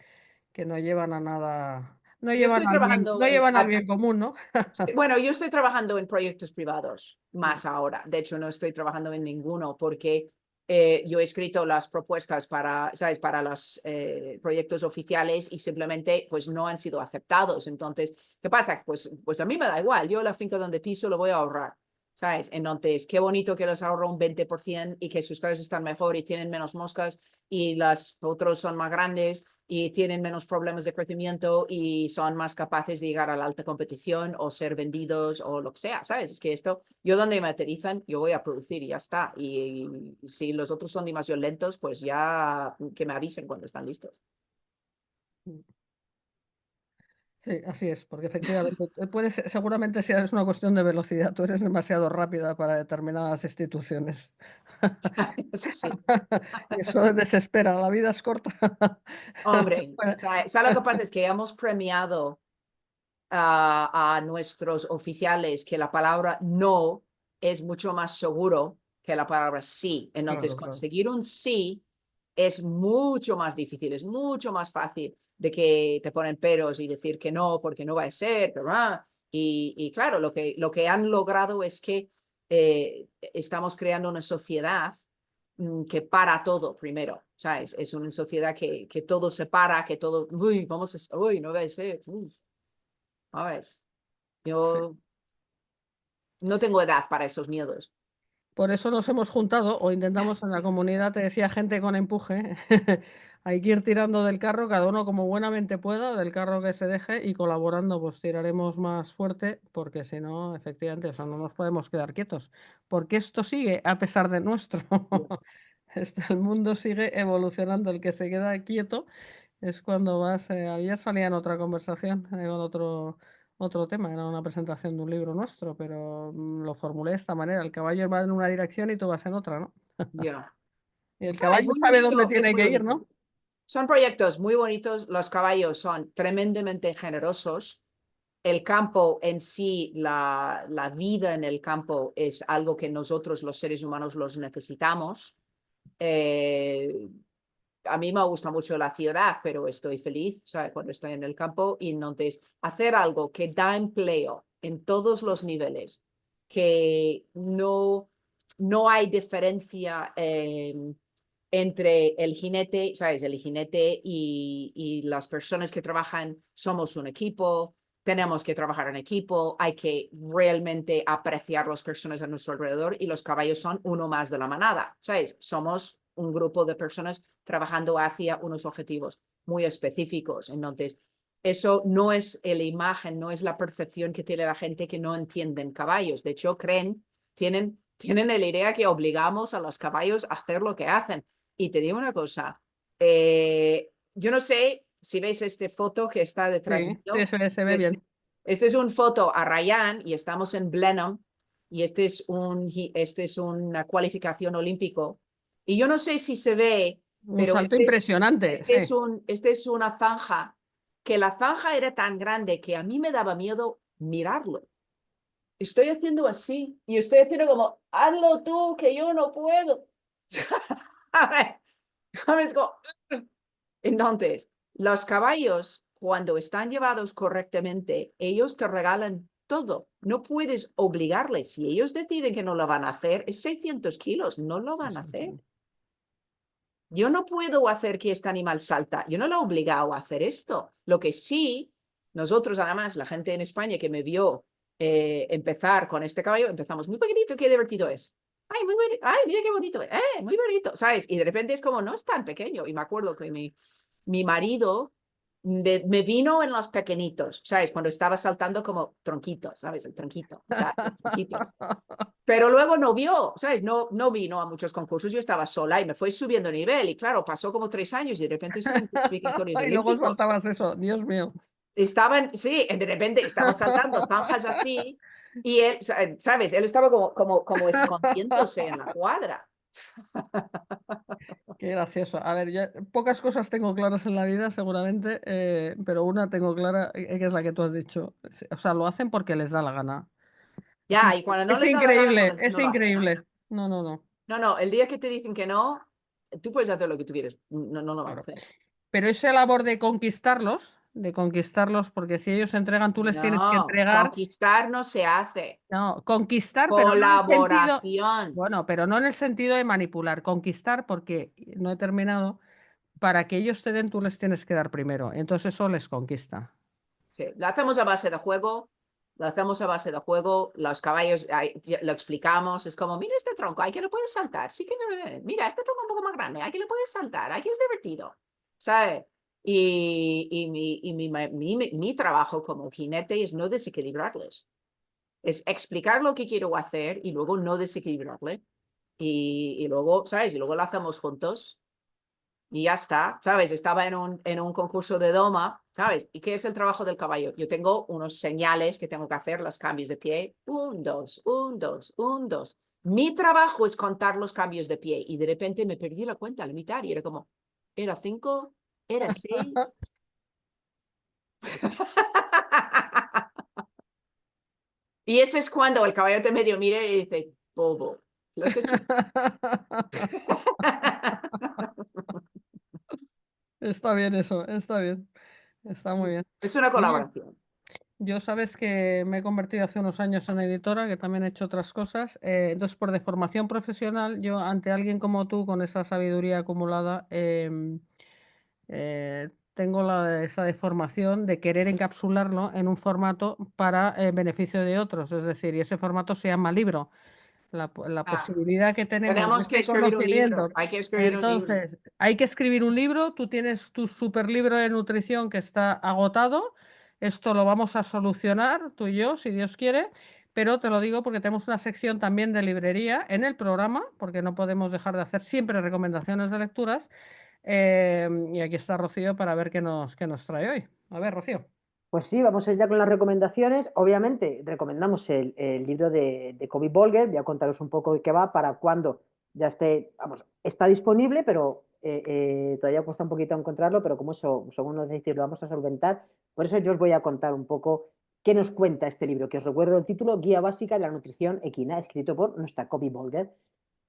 no llevan a nada, no Yo llevan estoy al bien, trabajando no llevan al bien común, ¿no? bueno, yo estoy trabajando en proyectos privados Mm, más ahora. De hecho, no estoy trabajando en ninguno porque yo he escrito las propuestas para, ¿sabes? Para los proyectos oficiales y simplemente pues no han sido aceptados. Entonces, ¿qué pasa? Pues a mí me da igual. Yo la finca donde piso lo voy a ahorrar. ¿Sabes? Entonces, qué bonito que los ahorro un 20% y que sus casas están mejor y tienen menos moscas y las otros son más grandes y tienen menos problemas de crecimiento y son más capaces de llegar a la alta competición o ser vendidos o lo que sea, ¿sabes? Es que esto, yo donde me aterrizan, yo voy a producir y ya está. Y si los otros son demasiado lentos, pues ya que me avisen cuando están listos. mm. Sí, así es, porque efectivamente seguramente sea es una cuestión de velocidad, tú eres demasiado rápida para determinadas instituciones. Eso sí. Y eso desespera, la vida es corta. Hombre, Bueno, ¿sabes lo que pasa? Es que hemos premiado a nuestros oficiales que la palabra no es mucho más seguro que la palabra sí. Entonces, claro, claro. conseguir un sí es mucho más difícil, es mucho más fácil de que te ponen peros y decir que no, porque no va a ser, y claro, lo que han logrado es que estamos creando una sociedad que para todo primero, ¿sabes? Es una sociedad que todo se para, que todo, uy, uy, no va a ser, ¿sabes? Sí. Yo no tengo edad para esos miedos. Por eso nos hemos juntado o intentamos en la comunidad, te decía, gente con empuje. Hay que ir tirando del carro, cada uno como buenamente pueda, del carro que se deje y colaborando, pues tiraremos más fuerte, porque si no, efectivamente, o sea, no nos podemos quedar quietos, porque esto sigue a pesar de nuestro. El mundo sigue evolucionando, el que se queda quieto es cuando vas, ayer salía en otra conversación con otro tema, era una presentación de un libro nuestro, pero lo formulé de esta manera, el caballo va en una dirección y tú vas en otra, ¿no? Ya. Y el Ah, es caballo muy sabe dónde bonito, es tiene muy que ir, bonito. ¿no? Son proyectos muy bonitos, los caballos son tremendamente generosos. El campo en sí, la vida en el campo es algo que nosotros los seres humanos los necesitamos. A mí me gusta mucho la ciudad, pero estoy feliz, ¿sabes? Cuando estoy en el campo. Y entonces, hacer algo que da empleo en todos los niveles, que no hay diferencia entre el jinete, ¿sabes? El jinete y las personas que trabajan, somos un equipo, tenemos que trabajar en equipo, hay que realmente apreciar las personas a nuestro alrededor y los caballos son uno más de la manada, ¿sabes? Somos un grupo de personas trabajando hacia unos objetivos muy específicos. Entonces, eso no es la imagen, no es la percepción que tiene la gente que no entienden caballos. De hecho, tienen la idea que obligamos a los caballos a hacer lo que hacen. Y te digo una cosa, yo no sé si veis esta foto que está detrás Sí, mío. se ve bien. Este es una foto a Ryan y estamos en Blenheim y este es una cualificación olímpico. Y yo no sé si se ve, Un pero salto impresionante, sí. este es una zanja, que la zanja era tan grande que a mí me daba miedo mirarlo. Estoy haciendo así y estoy haciendo como, hazlo tú, que yo no puedo. A ver, ¿sabes? Entonces, los caballos, cuando están llevados correctamente, ellos te regalan todo. No puedes obligarles. Si ellos deciden que no lo van a hacer, es 600 kilos, no lo van a hacer. Yo no puedo hacer que este animal salta. Yo no lo he obligado a hacer esto. Lo que sí, nosotros además, la gente en España que me vio empezar con este caballo, empezamos muy pequeñito, qué divertido es. Ay, muy bonito. Ay, mira qué bonito. Muy bonito, ¿sabes? Y de repente es como, no es tan pequeño. Y me acuerdo que mi marido me vino en los pequeñitos, ¿sabes? Cuando estaba saltando como tronquito, ¿sabes? El tronquito, el tronquito. Pero luego no vio, ¿sabes? No vino a muchos concursos, yo estaba sola y me fue subiendo nivel. Y claro, pasó como 3 años y de repente estoy en clasificatorios Y luego olímpicos. saltabas eso, Dios mío. Sí, de repente estaba saltando zanjas así y él, ¿sabes? Él estaba como escondiéndose en la cuadra. Qué gracioso. A ver, yo pocas cosas tengo claras en la vida, seguramente, pero una tengo clara, que es la que tú has dicho. O sea, lo hacen porque les da la gana. Ya, y cuando no Es les da la gana, increíble, es no lo hacen. increíble. No, no, no. No, el día que te dicen que no, tú puedes hacer lo que tú quieres, no lo van a Claro. hacer. Pero esa labor de conquistarlos, porque si ellos se entregan, tú les tienes que No, entregar. conquistar no se hace. No, conquistar, pero no en el sentido. Colaboración. Bueno, pero no en el sentido de manipular. Conquistar, porque no he terminado. Para que ellos te den, tú les tienes que dar primero. Entonces eso les conquista. Sí, lo hacemos a base de juego, los caballos lo explicamos, es como, mira este tronco, hay que lo puedes saltar, sí que no, mira este tronco un poco más grande, hay que lo puedes saltar, aquí es divertido, ¿sabes? Y mi trabajo como jinete es no desequilibrarles, es explicar lo que quiero hacer y luego no desequilibrarle. Y luego, ¿sabes? Y luego lo hacemos juntos. Y ya está, ¿sabes? Estaba en un concurso de doma, ¿sabes? ¿Y qué es el trabajo del caballo? Yo tengo unos señales que tengo que hacer, los cambios de pie. 1, 2, 1, 2, 1, 2. Mi trabajo es contar los cambios de pie y de repente me perdí la cuenta a la mitad y era como, ¿era 5? ¿Era 6? Y ese es cuando el caballo te medio mira y dice, bobo, lo has hecho. Está bien eso, está bien. Está muy bien. Es una Oye, colaboración. yo sabes que me he convertido hace unos años en editora, que también he hecho otras cosas. Entonces, por deformación profesional, yo ante alguien como tú, con esa sabiduría acumulada, tengo esa deformación de querer encapsularlo en un formato para beneficio de otros. Es decir, y ese formato se llama libro. La Ah, posibilidad que tenemos de tenemos que ese escribir un libro, conocimiento. hay que escribir un libro. Entonces, hay que escribir un libro. Tú tienes tu super libro de nutrición que está agotado. Esto lo vamos a solucionar tú y yo, si Dios quiere. Pero te lo digo porque tenemos una sección también de librería en el programa, porque no podemos dejar de hacer siempre recomendaciones de lecturas. Y aquí está Rocío para ver qué nos trae hoy. A ver, Rocío. Pues sí, vamos a ir ya con las recomendaciones. Obviamente, recomendamos el libro de Coby Bolger. Voy a contaros un poco de qué va para cuando ya esté, vamos, está disponible, pero todavía cuesta un poquito encontrarlo, pero como eso, según nos decís, lo vamos a solventar. Por eso yo os voy a contar un poco qué nos cuenta este libro, que os recuerdo el título, Guía Básica de la Nutrición Equina, escrito por nuestra Cobby Bolger.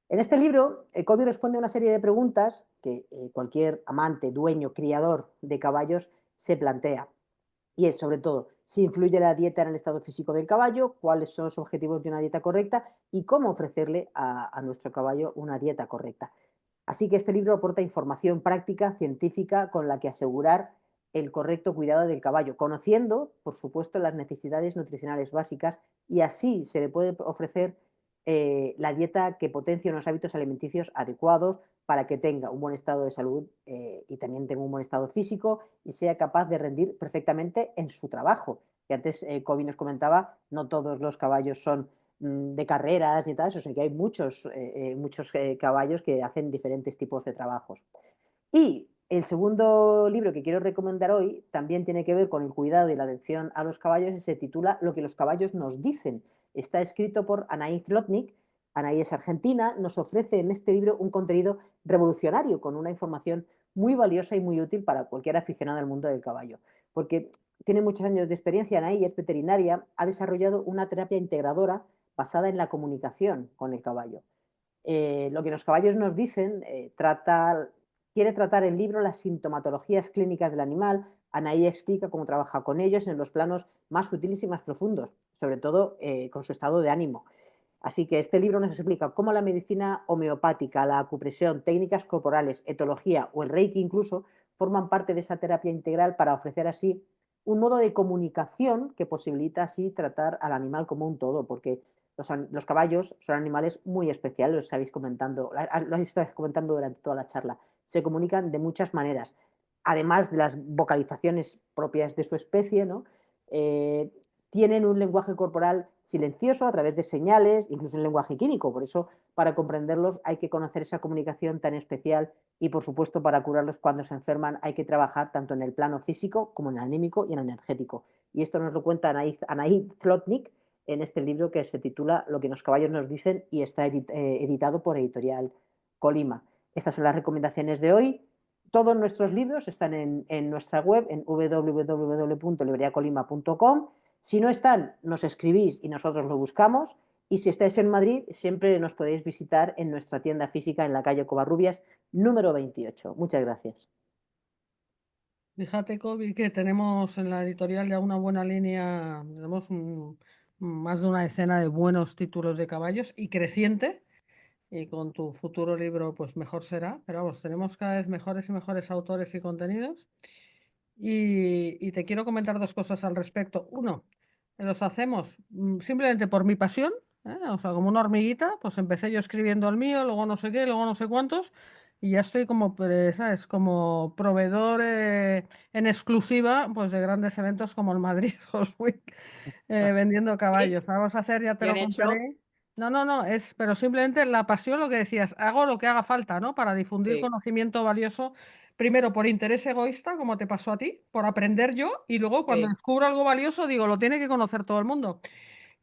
En este libro, Cobby responde a una serie de preguntas que cualquier amante, dueño, criador de caballos se plantea. Y es, sobre todo, si influye la dieta en el estado físico del caballo, cuáles son los objetivos de una dieta correcta y cómo ofrecerle a nuestro caballo una dieta correcta. Así que este libro aporta información práctica, científica, con la que asegurar el correcto cuidado del caballo, conociendo, por supuesto, las necesidades nutricionales básicas, y así se le puede ofrecer la dieta que potencie unos hábitos alimenticios adecuados para que tenga un buen estado de salud y también tenga un buen estado físico y sea capaz de rendir perfectamente en su trabajo. Que antes Cobby nos comentaba, no todos los caballos son de carreras y tal, o sea que hay muchos caballos que hacen diferentes tipos de trabajos. Y el segundo libro que quiero recomendar hoy también tiene que ver con el cuidado y la atención a los caballos y se titula Lo que los caballos nos dicen. Está escrito por Anaí Zlotnik. Anaí es argentina, nos ofrece en este libro un contenido revolucionario con una información muy valiosa y muy útil para cualquier aficionado al mundo del caballo, porque tiene muchos años de experiencia. Anaí es veterinaria, ha desarrollado una terapia integradora basada en la comunicación con el caballo. Lo que los caballos nos dicen quiere tratar el libro las sintomatologías clínicas del animal. Anaí explica cómo trabaja con ellos en los planos más sutiles y más profundos, sobre todo con su estado de ánimo. Así que este libro nos explica cómo la medicina homeopática, la acupresión, técnicas corporales, etología o el reiki incluso forman parte de esa terapia integral para ofrecer así un modo de comunicación que posibilita así tratar al animal como un todo, porque los caballos son animales muy especiales, lo habéis estado comentando durante toda la charla. Se comunican de muchas maneras, además de las vocalizaciones propias de su especie, ¿no? Tienen un lenguaje corporal silencioso a través de señales, incluso un lenguaje químico. Por eso, para comprenderlos hay que conocer esa comunicación tan especial y, por supuesto, para curarlos cuando se enferman hay que trabajar tanto en el plano físico como en el anímico y en el energético. Y esto nos lo cuenta Anaí Zlotnik en este libro que se titula Lo que los caballos nos dicen y está editado por Editorial Colima. Estas son las recomendaciones de hoy. Todos nuestros libros están en nuestra web, en www.libreriacolima.com. Si no están, nos escribís y nosotros lo buscamos. Y si estáis en Madrid, siempre nos podéis visitar en nuestra tienda física en la calle Covarrubias, número 28. Muchas gracias. Fíjate, Kobe, que tenemos en la editorial ya una buena línea, tenemos más de una decena de buenos títulos de caballos y creciente, y con tu futuro libro pues mejor será, pero vamos, tenemos cada vez mejores y mejores autores y contenidos. Y te quiero comentar dos cosas al respecto. Uno, los hacemos simplemente por mi pasión, o sea, como una hormiguita, pues empecé yo escribiendo el mío, luego no sé qué, luego no sé cuántos, y ya estoy como, ¿sabes? Como proveedor en exclusiva pues de grandes eventos como el Madrid Horse Week, vendiendo caballos. Vamos a hacer, ya te Bien lo hecho. contaré. No, no, no, pero simplemente la pasión, lo que decías, hago lo que haga falta, ¿no? Para difundir Sí, conocimiento valioso, primero por interés egoísta, como te pasó a ti, por aprender yo, y luego cuando sí, descubro algo valioso, digo, lo tiene que conocer todo el mundo.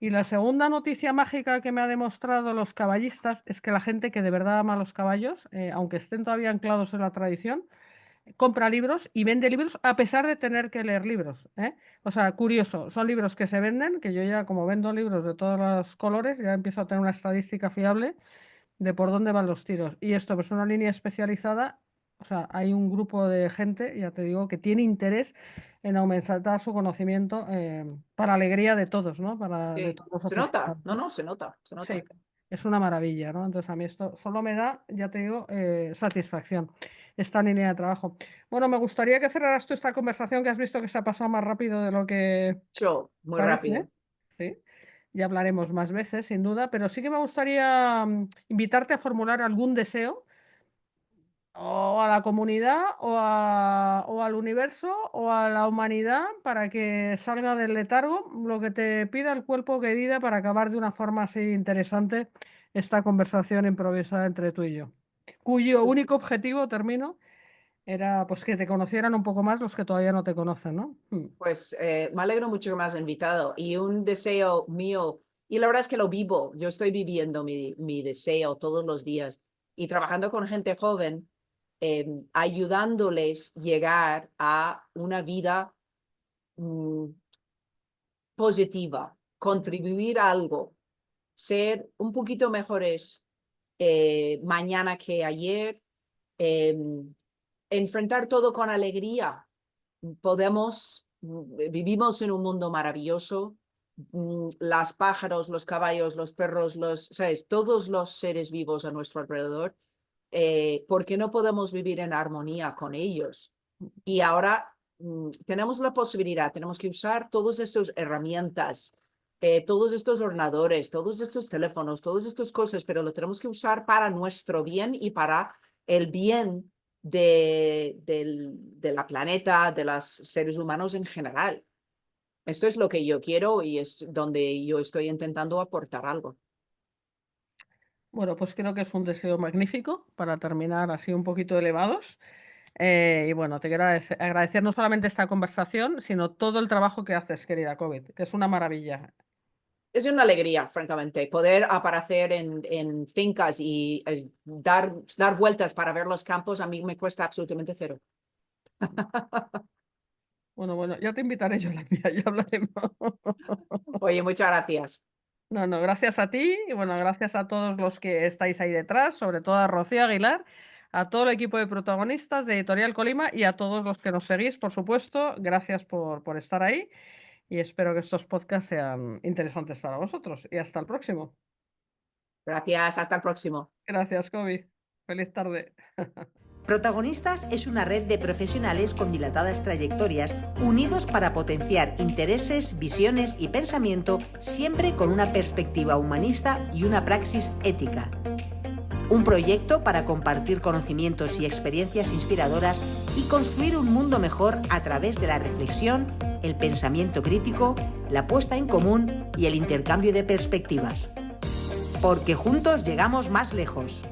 Y la segunda noticia mágica que me ha demostrado los caballistas es que la gente que de verdad ama a los caballos, aunque estén todavía anclados en la tradición, compra libros y vende libros a pesar de tener que leer libros, ¿eh? O sea, curioso, son libros que se venden, que yo ya como vendo libros de todos los colores, ya empiezo a tener una estadística fiable de por dónde van los tiros. Y esto pues una línea especializada, o sea, hay un grupo de gente, ya te digo, que tiene interés en aumentar su conocimiento para alegría de todos, ¿no? De sí. todos los Se nota. aficionados. No, no, se nota, se Sí, nota. es una maravilla, ¿no? Entonces a mí esto solo me da, ya te digo, satisfacción, esta línea de trabajo. Bueno, me gustaría que cerraras tú esta conversación, que has visto que se ha pasado más rápido de lo que Yo, muy parece, rápido. ¿sí? Ya hablaremos más veces, sin duda, pero sí que me gustaría invitarte a formular algún deseo o a la comunidad o al universo o a la humanidad para que salga del letargo lo que te pida el cuerpo, querida, para acabar de una forma así interesante esta conversación improvisada entre tú y yo, cuyo Pues, único objetivo, termino, era pues que te conocieran un poco más los que todavía no te conocen, ¿no? pues me alegro mucho que me has invitado y un deseo mío, y la verdad es que lo vivo, yo estoy viviendo mi deseo todos los días y trabajando con gente joven. ayudándoles llegar a una vida positiva, contribuir a algo, ser un poquito mejores mañana que ayer, enfrentar todo con alegría. Vivimos en un mundo maravilloso, los pájaros, los caballos, los perros, ¿sabes? Todos los seres vivos a nuestro alrededor, ¿por qué no podemos vivir en armonía con ellos? Y ahora tenemos la posibilidad, tenemos que usar todas estas herramientas, todos estos ordenadores, todos estos teléfonos, todas estas cosas, pero lo tenemos que usar para nuestro bien y para el bien de la planeta, de los seres humanos en general. Esto es lo que yo quiero y es donde yo estoy intentando aportar algo. Bueno, pues creo que es un deseo magnífico para terminar así un poquito elevados. Y bueno, te quiero agradecer no solamente esta conversación, sino todo el trabajo que haces, querida COVID, que es una maravilla. Es una alegría, francamente, poder aparecer en fincas y dar vueltas para ver los campos. A mí me cuesta absolutamente cero. Bueno, ya te invitaré yo a la mía, ya hablaremos. Oye, muchas gracias. No, gracias a ti y bueno, gracias a todos los que estáis ahí detrás, sobre todo a Rocío Aguilar, a todo el equipo de protagonistas de Editorial Colima y a todos los que nos seguís, por supuesto. Gracias por estar ahí y espero que estos podcasts sean interesantes para vosotros. Y hasta el próximo. Gracias, hasta el próximo. Gracias, Kobe. Feliz tarde. Protagonistas es una red de profesionales con dilatadas trayectorias, unidos para potenciar intereses, visiones y pensamiento, siempre con una perspectiva humanista y una praxis ética. Un proyecto para compartir conocimientos y experiencias inspiradoras y construir un mundo mejor a través de la reflexión, el pensamiento crítico, la puesta en común y el intercambio de perspectivas. Porque juntos llegamos más lejos.